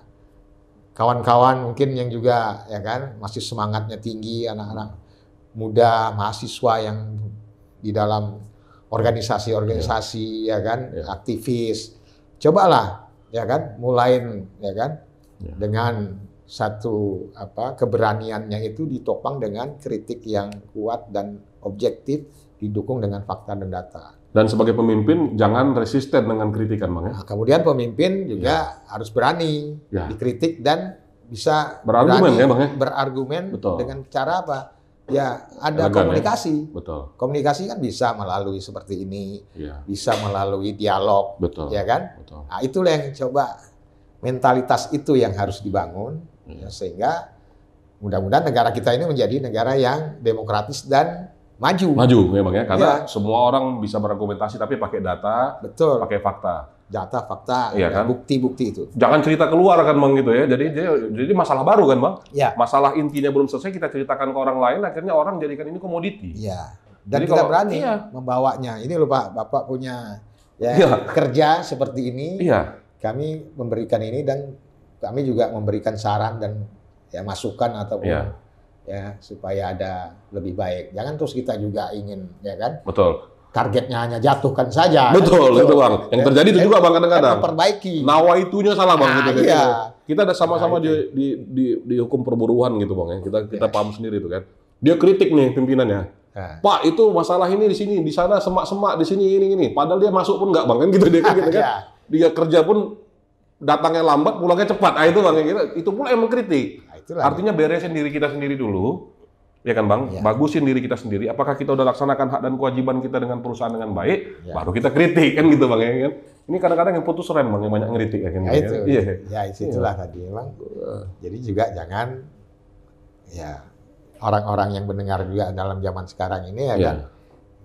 kawan-kawan mungkin yang juga ya kan masih semangatnya tinggi, anak-anak muda, mahasiswa yang di dalam organisasi-organisasi, ya kan, aktivis, cobalah, ya kan, mulain, ya kan, dengan satu keberaniannya itu ditopang dengan kritik yang kuat dan objektif, didukung dengan fakta dan data. Dan sebagai pemimpin jangan resisten dengan kritikan, Bang, ya. Nah, kemudian pemimpin juga harus berani dikritik dan bisa berargumen, ya, Bang, ya. Berargumen dengan cara apa? Ya, ada komunikasi. Betul. Komunikasi kan bisa melalui seperti ini, bisa melalui dialog, ya kan? Nah, itulah yang coba mentalitas itu yang harus dibangun, sehingga mudah-mudahan negara kita ini menjadi negara yang demokratis dan maju. Maju, memang ya, karena semua orang bisa berargumentasi tapi pakai data, pakai fakta. Data, fakta, kan? Bukti-bukti itu. Jangan cerita keluar kan, Bang, gitu ya. Jadi masalah baru kan, Bang? Ya. Masalah intinya belum selesai, kita ceritakan ke orang lain, akhirnya orang jadikan ini komoditi. Iya. Dan Jadi kita berani membawanya. Ini loh, Pak, Bapak punya kerja seperti ini. Iya. Kami memberikan ini dan kami juga memberikan saran dan masukan ataupun ya supaya ada lebih baik. Jangan terus kita juga ingin, ya kan? Betul. Targetnya hanya jatuhkan saja. Betul, kan? Itu, Bang. Yang terjadi itu juga, Bang, kadang-kadang. Memperbaiki. Nawaitunya salah, Bang. Gitu. Iya. Kita ada sama-sama di hukum perburuan gitu, Bang, ya. Kita paham sendiri itu kan. Dia kritik nih pimpinannya. Pak, itu masalah ini di sini, di sana semak-semak, di sini ini. Padahal dia masuk pun nggak, Bang, kan gitu dia kan gitu kan. Dia kerja pun datangnya lambat, pulangnya cepat. Ah, itu, Bang, ya. Itu pula yang mengkritik. Artinya beresin diri kita sendiri dulu. Ya kan, Bang? Bagusin diri kita sendiri. Apakah kita udah laksanakan hak dan kewajiban kita dengan perusahaan dengan baik? Baru kita kritik kan gitu, Bang, ya kan? Ini kadang-kadang yang putus rem, Bang, yang banyak ngeritik ya kan. Itu. Ya, itulah tadi, Bang. Jadi juga jangan orang-orang yang mendengar juga dalam zaman sekarang ini ya kan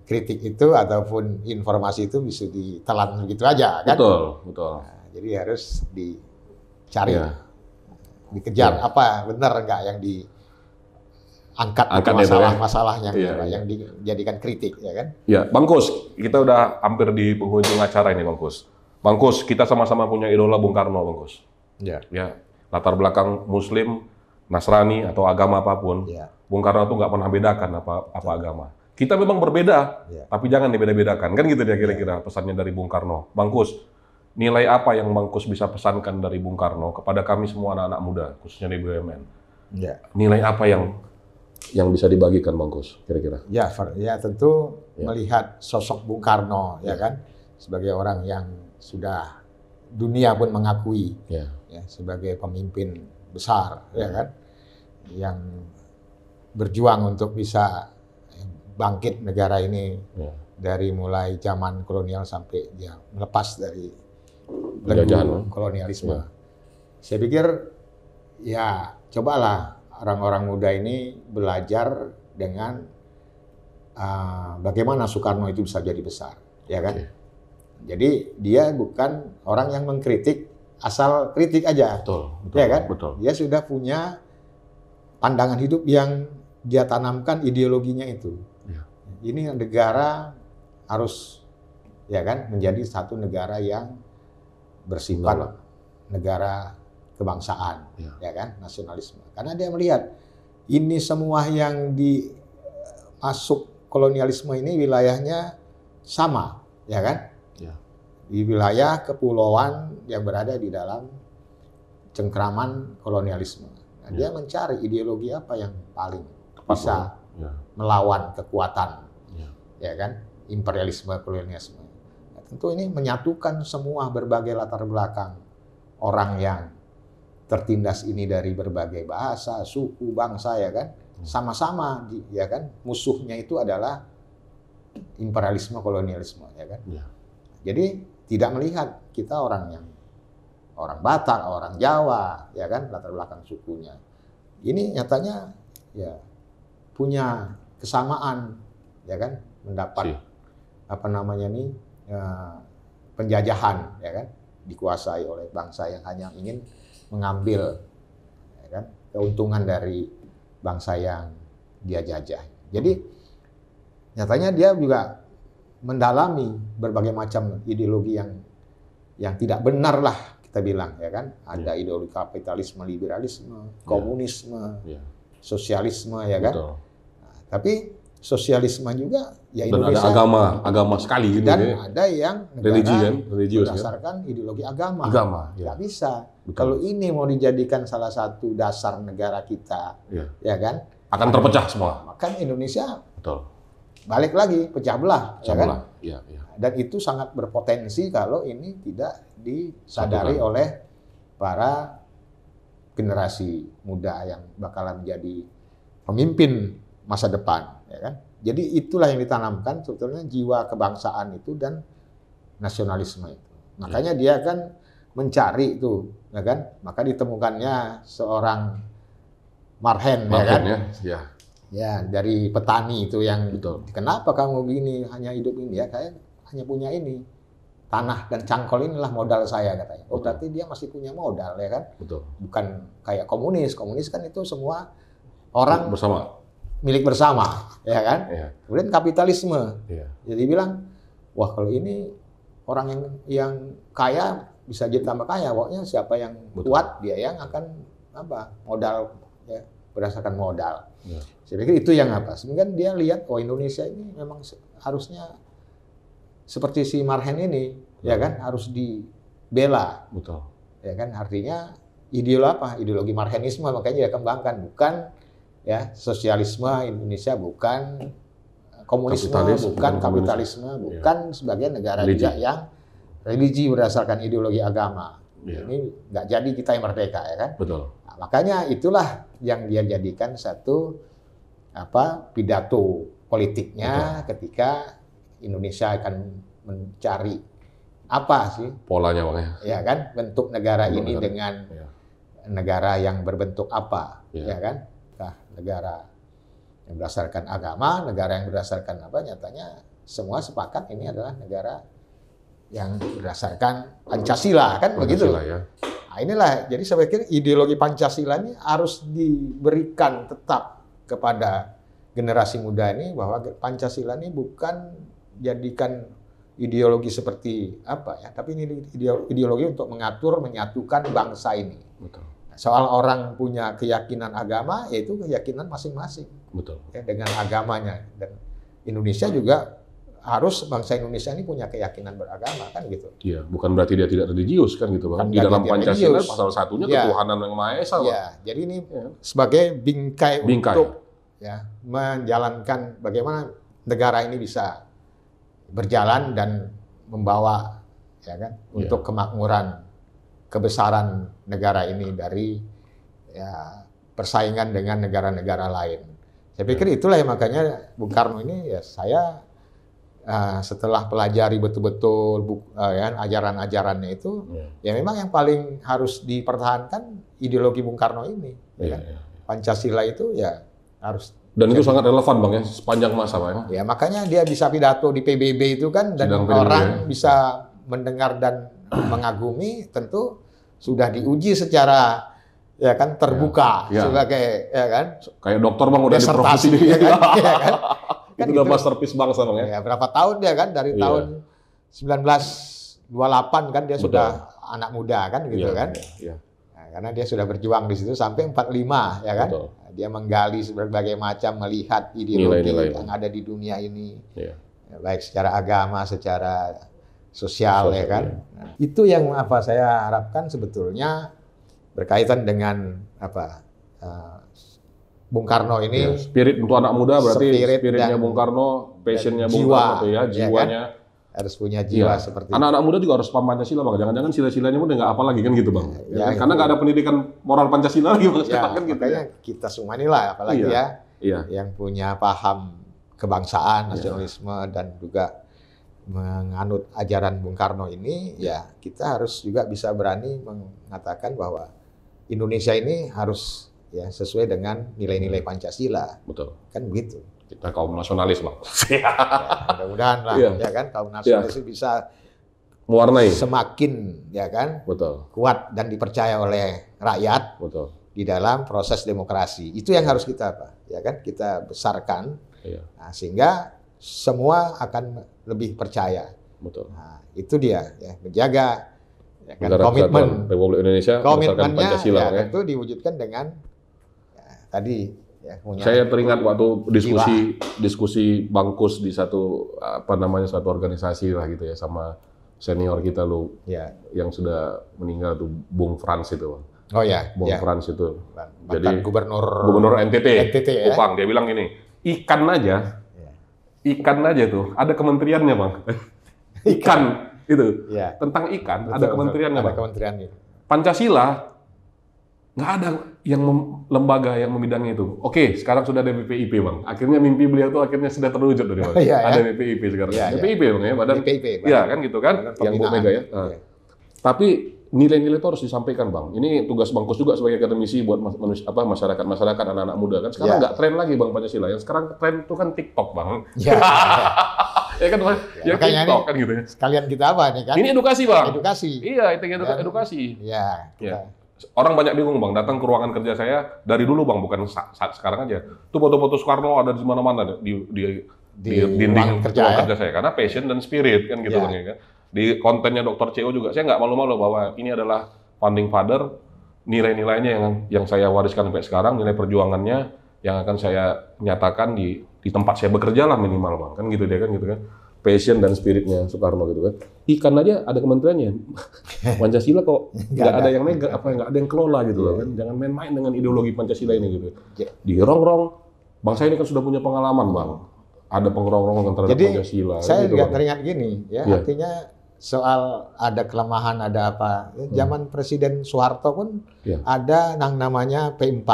kritik itu ataupun informasi itu bisa ditelan begitu aja kan. Betul. Nah, jadi harus dicari, Ya. dikejar Ya. apa benar enggak yang diangkat masalahnya yang dijadikan kritik ya kan. Ya, Bang Kus, kita udah hampir di penghujung acara ini, Bang Kus. Bang Kus, kita sama-sama punya idola Bung Karno, Bang Kus. Ya. Ya, latar belakang Muslim, Nasrani atau agama apapun, Bung Karno tuh nggak pernah bedakan apa agama. Kita memang berbeda, tapi jangan dibeda-bedakan, kan gitu dia kira-kira pesannya dari Bung Karno. Bang Kus, nilai apa yang Bang Kus bisa pesankan dari Bung Karno kepada kami semua anak-anak muda, khususnya di BUMN? Nilai apa yang bisa dibagikan, Bang Kus, kira-kira? Ya tentu melihat sosok Bung Karno, ya kan, sebagai orang yang sudah dunia pun mengakui, ya, sebagai pemimpin besar, ya kan, yang berjuang untuk bisa bangkit negara ini dari mulai zaman kolonial sampai dia melepas dari belenggu kolonialisme. Saya pikir ya cobalah orang-orang muda ini belajar dengan bagaimana Soekarno itu bisa jadi besar, ya kan? Jadi dia bukan orang yang mengkritik asal kritik aja, ya kan? Dia sudah punya pandangan hidup yang dia tanamkan ideologinya itu. Ini negara harus, ya kan, menjadi satu negara yang bersifat negara kebangsaan, ya kan, nasionalisme. Karena dia melihat ini semua yang masuk kolonialisme ini wilayahnya sama, ya kan? Di wilayah kepulauan yang berada di dalam cengkraman kolonialisme. Nah, dia mencari ideologi apa yang paling bisa melawan kekuatan, ya kan, imperialisme, kolonialisme. Nah, tentu ini menyatukan semua berbagai latar belakang orang yang tertindas ini dari berbagai bahasa, suku, bangsa, ya kan, sama-sama, ya kan, musuhnya itu adalah imperialisme, kolonialisme, ya kan. Jadi tidak melihat kita orang Batak, orang Jawa, ya kan, latar belakang sukunya. Ini nyatanya ya punya kesamaan, ya kan, mendapat penjajahan, ya kan, dikuasai oleh bangsa yang hanya ingin mengambil, ya kan, keuntungan dari bangsa yang dia jajah. Jadi nyatanya dia juga mendalami berbagai macam ideologi yang tidak benar lah kita bilang, ya kan. Ada ideologi kapitalisme, liberalisme, komunisme, sosialisme, ya kan. Nah, tapi sosialisme juga ya Indonesia. Dan ada agama sekali gitu, dan ada yang negara religius berdasarkan ideologi agama. Nggak bisa. Kalau ini mau dijadikan salah satu dasar negara kita, ya kan, akan terpecah semua. Maka Indonesia balik lagi pecah belah, ya kan. Dan itu sangat berpotensi kalau ini tidak disadari oleh para generasi muda yang bakalan menjadi pemimpin masa depan, ya kan. Jadi itulah yang ditanamkan sebetulnya jiwa kebangsaan itu dan nasionalisme itu. Makanya dia kan mencari itu, ya kan. Maka ditemukannya seorang Marhen, ya kan. Ya, dari petani itu yang kenapa kamu begini, hanya hidup ini, ya kayak hanya punya ini. Tanah dan cangkol inilah modal saya, katanya. Oh, berarti dia masih punya modal, ya kan. Bukan kayak komunis. Komunis kan itu semua orang milik bersama, ya kan? Kemudian kapitalisme. Jadi bilang, wah kalau ini orang yang kaya bisa jadi tambah kaya, pokoknya siapa yang kuat dia yang akan modal, ya, berdasarkan modal. Saya pikir itu yang sebenarnya dia lihat, oh Indonesia ini memang harusnya seperti si Marhen ini, ya kan, harus dibela. Ya kan, artinya ideologi Marhenisme, makanya dia kembangkan, bukan ya sosialisme Indonesia, bukan komunisme, bukan kapitalisme, bukan sebagai negara juga yang religi berdasarkan ideologi agama. Ini nggak jadi kita yang merdeka, ya kan. Nah, makanya itulah yang dia jadikan satu pidato politiknya ketika Indonesia akan mencari apa sih polanya, Bang, ya kan, bentuk negara ini dengan negara yang berbentuk apa, ya kan. Nah, negara yang berdasarkan agama, negara yang berdasarkan nyatanya semua sepakat ini adalah negara yang berdasarkan Pancasila, kan begitu. Ya. Nah, inilah, jadi saya pikir ideologi Pancasila ini harus diberikan tetap kepada generasi muda ini, bahwa Pancasila ini bukan jadikan ideologi seperti apa ya, tapi ini ideologi untuk mengatur, menyatukan bangsa ini. Betul. Soal orang punya keyakinan agama, yaitu keyakinan masing-masing. Betul. Ya, dengan agamanya. Dan Indonesia juga harus, bangsa Indonesia ini punya keyakinan beragama, kan gitu. Iya, bukan berarti dia tidak religius kan gitu Bang. Bukan Di dalam Pancasila religius. pasal satunya Ya. ketuhanan yang Maha Esa, Bang. Ya, jadi ini sebagai bingkai untuk ya menjalankan bagaimana negara ini bisa berjalan dan membawa ya kan untuk kemakmuran, kebesaran negara ini dari ya persaingan dengan negara-negara lain. Saya pikir itulah yang makanya Bung Karno ini ya saya setelah pelajari betul-betul ajaran-ajarannya itu ya memang yang paling harus dipertahankan ideologi Bung Karno ini. Ya kan? Pancasila itu ya harus. Dan itu sangat relevan Bang ya, sepanjang masa Bang. Ya makanya dia bisa pidato di PBB itu kan, dan orang bisa mendengar dan mengagumi, tentu sudah diuji secara ya kan terbuka sebagai ya kan. Kayak dokter Bang udah disertasi ya kan. Ya kan? Itu udah masterpiece bangsa Bang ya. Ya berapa tahun dia kan, dari tahun 1928 kan dia sudah anak muda kan gitu kan. Iya. Nah, karena dia sudah berjuang di situ sampai 45 ya kan. Betul. Dia menggali berbagai macam, melihat ideologi Nilai-nilai yang ada di dunia ini, ya, baik secara agama, secara sosial ya kan. Nah, itu yang apa saya harapkan sebetulnya berkaitan dengan apa Bung Karno ini. Ya, spirit untuk anak muda berarti spiritnya Bung Karno, passionnya Bung Karno itu ya, jiwanya. Ya kan? Harus punya jiwa seperti itu. Anak-anak muda juga harus paham Pancasila Bang. Jangan-jangan sila-silanya pun nggak apa lagi kan gitu Bang. Karena nggak ada pendidikan moral Pancasila lagi Bang. Ya, kan gitu makanya kita semua inilah apalagi yang punya paham kebangsaan, nasionalisme dan juga menganut ajaran Bung Karno ini, ya kita harus juga bisa berani mengatakan bahwa Indonesia ini harus ya sesuai dengan nilai-nilai Pancasila. Betul. Kan begitu. Kita kaum nasionalis Bang. Ya, mudah-mudahan lah ya kan kaum nasionalis bisa mewarnai, semakin ya kan kuat dan dipercaya oleh rakyat di dalam proses demokrasi. Itu yang harus kita kita besarkan. Nah, sehingga semua akan lebih percaya. Nah, itu dia ya, menjaga ya kan, komitmen Republik Indonesia berdasarkan Pancasila ya, itu diwujudkan dengan tadi ya, saya teringat waktu diskusi Bangkus di satu satu organisasi lah gitu ya, sama senior kita yang sudah meninggal tuh, Bung Frans itu. Oh ya, Bung Frans itu. Jadi gubernur NTT ya? Kupang, dia bilang gini, ikan aja tuh ada kementeriannya Bang. Ikan itu tentang ikan ada kementeriannya Bang. Pancasila nggak ada lembaga yang membidangi itu. Oke, sekarang sudah ada BPIP Bang. Akhirnya mimpi beliau tuh akhirnya sudah terwujud dari Bang. Ada BPIP sekarang. BPIP Bang ya, badan. Iya kan gitu kan, yang Bu Mega ya. Tapi nilai-nilai itu harus disampaikan Bang. Ini tugas Bangkus juga sebagai akademisi buat masyarakat anak-anak muda kan. Sekarang nggak tren lagi Bang Pancasila. Yang sekarang tren itu kan TikTok Bang. Ya kan Bang. Ya TikTok kan gitu ya. Sekalian kita apa nih kan? Ini edukasi Bang. Edukasi. Iya, itu edukasi. Iya. Orang banyak bingung Bang, datang ke ruangan kerja saya dari dulu Bang, bukan saat sekarang aja. Tuh foto-foto Soekarno ada di mana-mana di dinding kerja saya, karena passion dan spirit kan gitu Bang ya kan. Di kontennya Dr. CO juga saya nggak malu-malu bahwa ini adalah founding father, nilai-nilainya yang saya wariskan sampai sekarang, nilai perjuangannya yang akan saya nyatakan di tempat saya bekerja lah minimal Bang, kan gitu dia kan gitu kan. Passion dan spiritnya Soekarno gitu kan. Ikan aja ada kementeriannya. Pancasila kok nggak ada yang megang, nggak ada yang kelola gitu loh kan. Jangan main-main dengan ideologi Pancasila ini gitu. Dirongrong, bangsa ini kan sudah punya pengalaman Bang. Ada pengrongrong terhadap Pancasila. Jadi saya gitu, juga teringat gini ya, artinya soal ada kelemahan, ada apa. Zaman Presiden Soeharto pun ada namanya P4.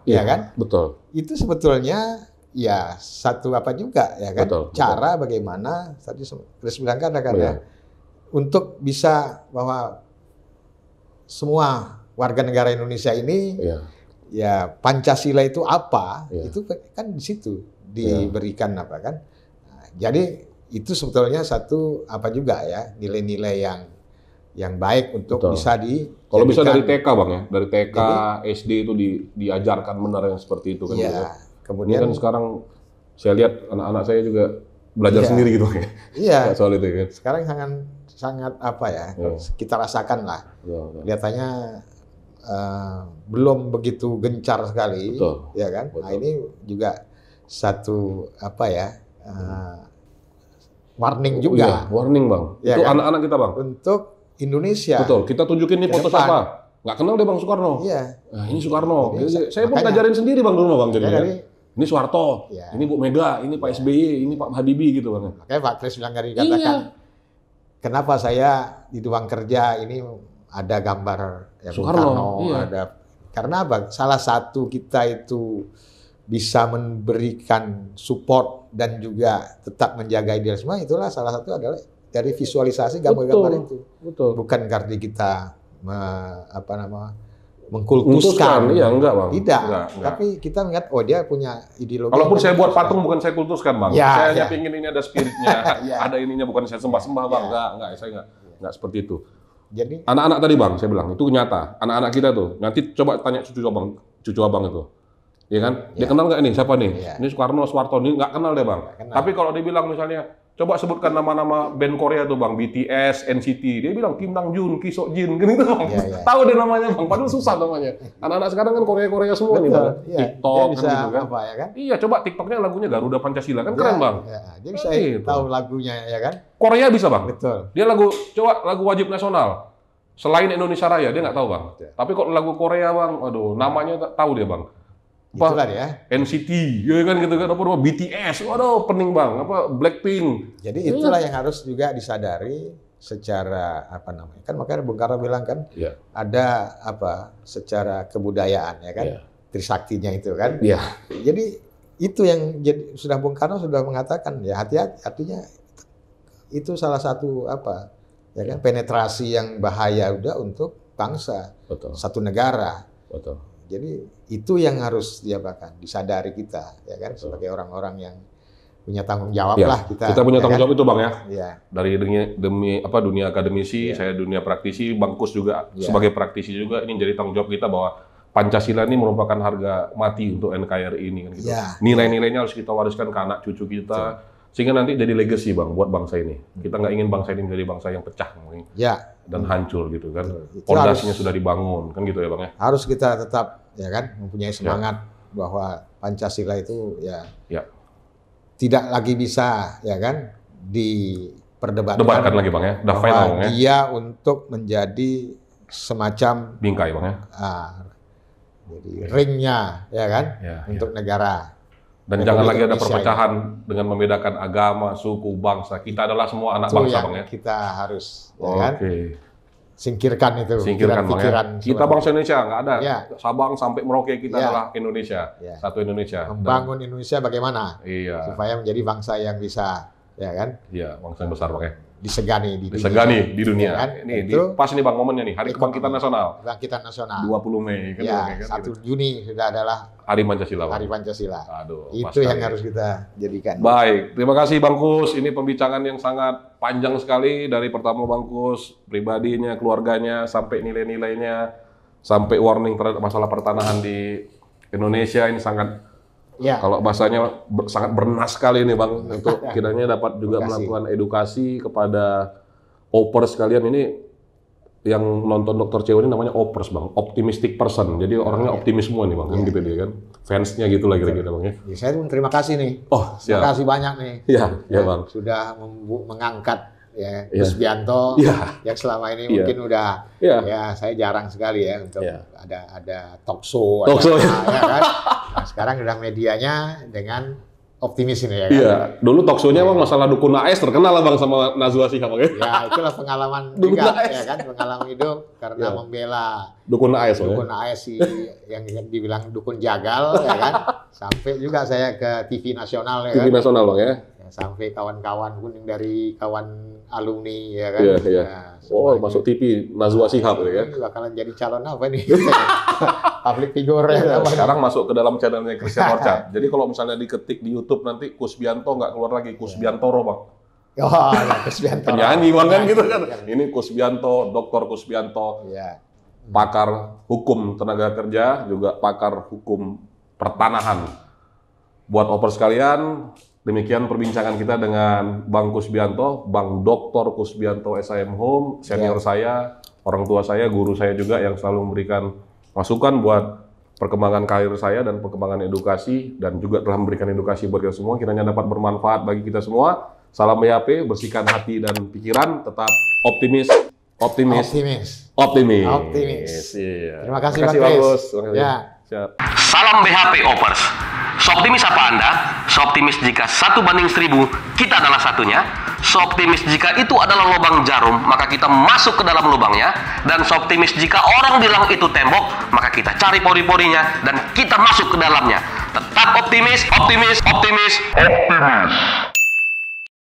Ya kan? Betul. Itu sebetulnya ya satu apa juga ya kan, cara bagaimana tadi Chris bilang katakan untuk bisa bahwa semua warga negara Indonesia ini ya Pancasila itu apa, itu kan di situ diberikan apa kan. Nah, jadi itu sebetulnya satu apa juga ya, nilai-nilai yang baik untuk Betul. bisa Kalau bisa dari TK Bang ya, dari TK, Jadi, SD itu diajarkan benar yang seperti itu kan. Iya. Gitu. Kemudian Ini kan sekarang saya lihat anak-anak saya juga belajar sendiri gitu ya. Iya. Soal itu kan. Sekarang sangat apa ya, kita rasakan lah. Kelihatannya belum begitu gencar sekali, Betul. ya kan? Betul. Nah ini juga satu apa ya, warning juga. Iya, warning Bang. Ya, itu kan? anak-anak kita Bang. Untuk Indonesia. Betul. Kita tunjukin nih foto depan. siapa. Nggak kenal deh Bang Soekarno. Iya. Nah, ini Soekarno. Jadi, Saya pun makanya- ngajarin sendiri Bang dulu Bang jadi. Makanya Ini Soeharto, Iya. ini Bu Mega, ini Pak SBY, ini Pak Habibie gitu Bang. Makanya Pak Kris bilang tadi katakan, kenapa saya di ruang kerja ini ada gambar ya, Soekarno, iya. ada. Karena apa? Salah satu kita itu bisa memberikan support dan juga tetap menjaga idealisme, itulah salah satu adalah dari visualisasi gambar-gambar itu. Betul. Bukan karena kita mengkultuskan. Iya, enggak Bang. Tidak. Enggak. Tapi kita melihat, oh dia punya ideologi. Kalaupun yang saya buat kultuskan. patung bukan saya kultuskan Bang. Ya, Saya hanya ya. pingin ini ada spiritnya, Ya. ada ininya bukan saya sembah-sembah Bang. Ya. Enggak, saya enggak seperti itu. Jadi Anak-anak tadi Bang, saya bilang itu nyata. Anak-anak kita tuh, nanti coba tanya cucu abang itu. Iya kan? Dia kenal nggak ini? Siapa nih? Ya. Ini Soekarno, Soeharto, ini nggak kenal deh Bang. Nggak kenal. Tapi kalau dia bilang misalnya, coba sebutkan nama-nama band Korea tuh Bang, BTS, NCT. Dia bilang Kim Namjoon, Ki Seokjin, gitu Bang. Ya, ya. Tahu deh namanya Bang, padahal susah namanya. Anak-anak sekarang kan Korea semua nih Bang. Iya, TikTok dia bisa kan gitu kan. apa ya kan? Iya, coba TikToknya lagunya Garuda Pancasila kan keren Ya, Bang. ya. Dia bisa Gitu. tahu lagunya ya kan? Korea bisa Bang. Betul. Dia coba lagu wajib nasional. Selain Indonesia Raya, dia nggak tahu Bang. Betul. Tapi kok lagu Korea Bang, aduh, namanya tahu dia Bang. Itulah dia. NCT, ya kan gitu kan, apa BTS, waduh pening Bang, apa Blackpink. Jadi itulah yang harus juga disadari secara apa namanya? Kan makanya Bung Karno bilang kan Iya. ada apa secara kebudayaan ya kan? Iya. Trisaktinya itu kan. Iya. Jadi itu yang sudah Bung Karno sudah mengatakan ya hati-hati, artinya itu salah satu apa ya kan penetrasi yang bahaya udah untuk bangsa Betul. satu negara. Betul. Jadi itu yang harus disadari kita ya kan sebagai orang-orang yang punya tanggung jawab Ya, lah kita. kita punya ya tanggung kan? jawab itu Bang ya. Iya. Dari dunia akademisi, Iya. saya dunia praktisi, Bang Kus juga Iya. sebagai praktisi juga ini jadi tanggung jawab kita bahwa Pancasila ini merupakan harga mati untuk NKRI ini kan gitu. Iya. Nilai-nilainya harus kita wariskan ke anak cucu kita sehingga nanti jadi legacy Bang buat bangsa ini. Kita nggak ingin bangsa ini menjadi bangsa yang pecah Ya, dan hancur gitu kan. Betul. Itu Pondasinya harus- sudah dibangun kan gitu ya Bang ya. harus kita tetap ya kan mempunyai semangat bahwa Pancasila itu ya Ya. tidak lagi bisa ya kan diperdebatkan. Debatkan lagi Bang ya. Udah bahwa final Bang ya. dia untuk menjadi semacam Bingkai Bang ya. jadi ringnya ya kan Ya, untuk negara. Dan Republik jangan lagi ada Indonesia perpecahan dengan membedakan agama, suku, bangsa. Kita adalah semua anak Itu bangsa yang Bang ya. kita harus ya kan Oke. singkirkan itu Singkirkan Bang ya. pikiran Kita bangsa Indonesia nggak ada. Ya. Sabang sampai Merauke kita Ya. adalah Indonesia. Ya. Satu Indonesia. membangun Indonesia bagaimana Iya. supaya menjadi bangsa yang bisa ya kan Iya, bangsa yang besar Bang ya. disegani di dunia. Disegani di dunia. Ya kan? Ini Itu pas nih Bang momennya nih, Hari ekonomi. Kebangkitan Nasional. Kebangkitan Nasional. 20 Mei kan, Ya, Bang, kan 1 gitu. Juni sudah adalah Hari Pancasila Bang. Hari Pancasila. Aduh, pas Itu yang sekali. harus kita jadikan. Baik, terima kasih Bang Kus. Ini pembicaraan yang sangat panjang sekali dari pertama Bang Kus, pribadinya, keluarganya, sampai nilai-nilainya, sampai warning terhadap masalah pertanahan di Indonesia. Ini sangat, Ya, kalau bahasanya sangat bernas sekali nih Bang, untuk kiranya dapat juga Terima kasih. melakukan edukasi kepada opers sekalian. Ini yang nonton Dr. Ceo ini namanya opers Bang, optimistic person. Jadi orangnya optimis semua nih Bang, kan gitu dia kan. Fansnya gitu lah kira-kira Bang ya. ya, saya pun terima kasih nih. Oh, Terima siap. kasih banyak nih. Iya, iya Bang. Sudah mengangkat ya Iya. Gus Bianto Iya. yang selama ini Iya. mungkin udah Iya. ya saya jarang sekali ya untuk Iya. ada talk show, Talk show, ya kan. Nah, sekarang udah medianya dengan optimis ini ya kan. Iya, dulu talk show-nya Bang masalah Dukun AS terkenal lah Bang sama Najwa Shihab Bang ya. Ya, itulah pengalaman Dukun juga AS. ya kan, pengalaman hidup karena Iya. membela Dukun AS Bang ya. dukun AS yang dibilang dukun jagal ya kan. Sampai juga saya ke TV nasional ya TV kan. nasional Bang ya. Ya, sampai kawan-kawan pun yang dari kawan alumni ya kan. Iya, iya. Ya, Oh, semuanya. masuk TV Najwa Shihab gitu ya. Ini bakalan jadi calon apa nih? Public figure ya. apa nih? Sekarang masuk ke dalam channelnya Christian Orchard. Jadi kalau misalnya diketik di YouTube nanti Kus Bianto nggak keluar lagi, Kus Biantoro Bang. Oh, ya, Kusbianto. Penyanyi kan gitu kan. Ini Kusbianto, Dr. Kusbianto. Ya. Pakar hukum tenaga kerja, juga pakar hukum pertanahan. Buat oper sekalian, demikian perbincangan kita dengan Bang Kusbianto, Bang Dr. Kusbianto SIM Home, senior saya, orang tua saya, guru saya juga yang selalu memberikan masukan buat perkembangan karir saya dan perkembangan edukasi, dan juga telah memberikan edukasi buat kita semua. Kiranya dapat bermanfaat bagi kita semua. Salam BHP, bersihkan hati dan pikiran, tetap optimis, optimis, Optimis. optimis. Optimis. Iya. Terima kasih, Bang Bang Kris. Agus. Terima kasih. Ya. Siap. Salam BHP Opers. Seoptimis apa Anda? Seoptimis jika 1/1000 kita adalah satunya. Seoptimis jika itu adalah lubang jarum, maka kita masuk ke dalam lubangnya. Dan seoptimis jika orang bilang itu tembok, maka kita cari pori-porinya dan kita masuk ke dalamnya. Tetap optimis, optimis, optimis, optimis.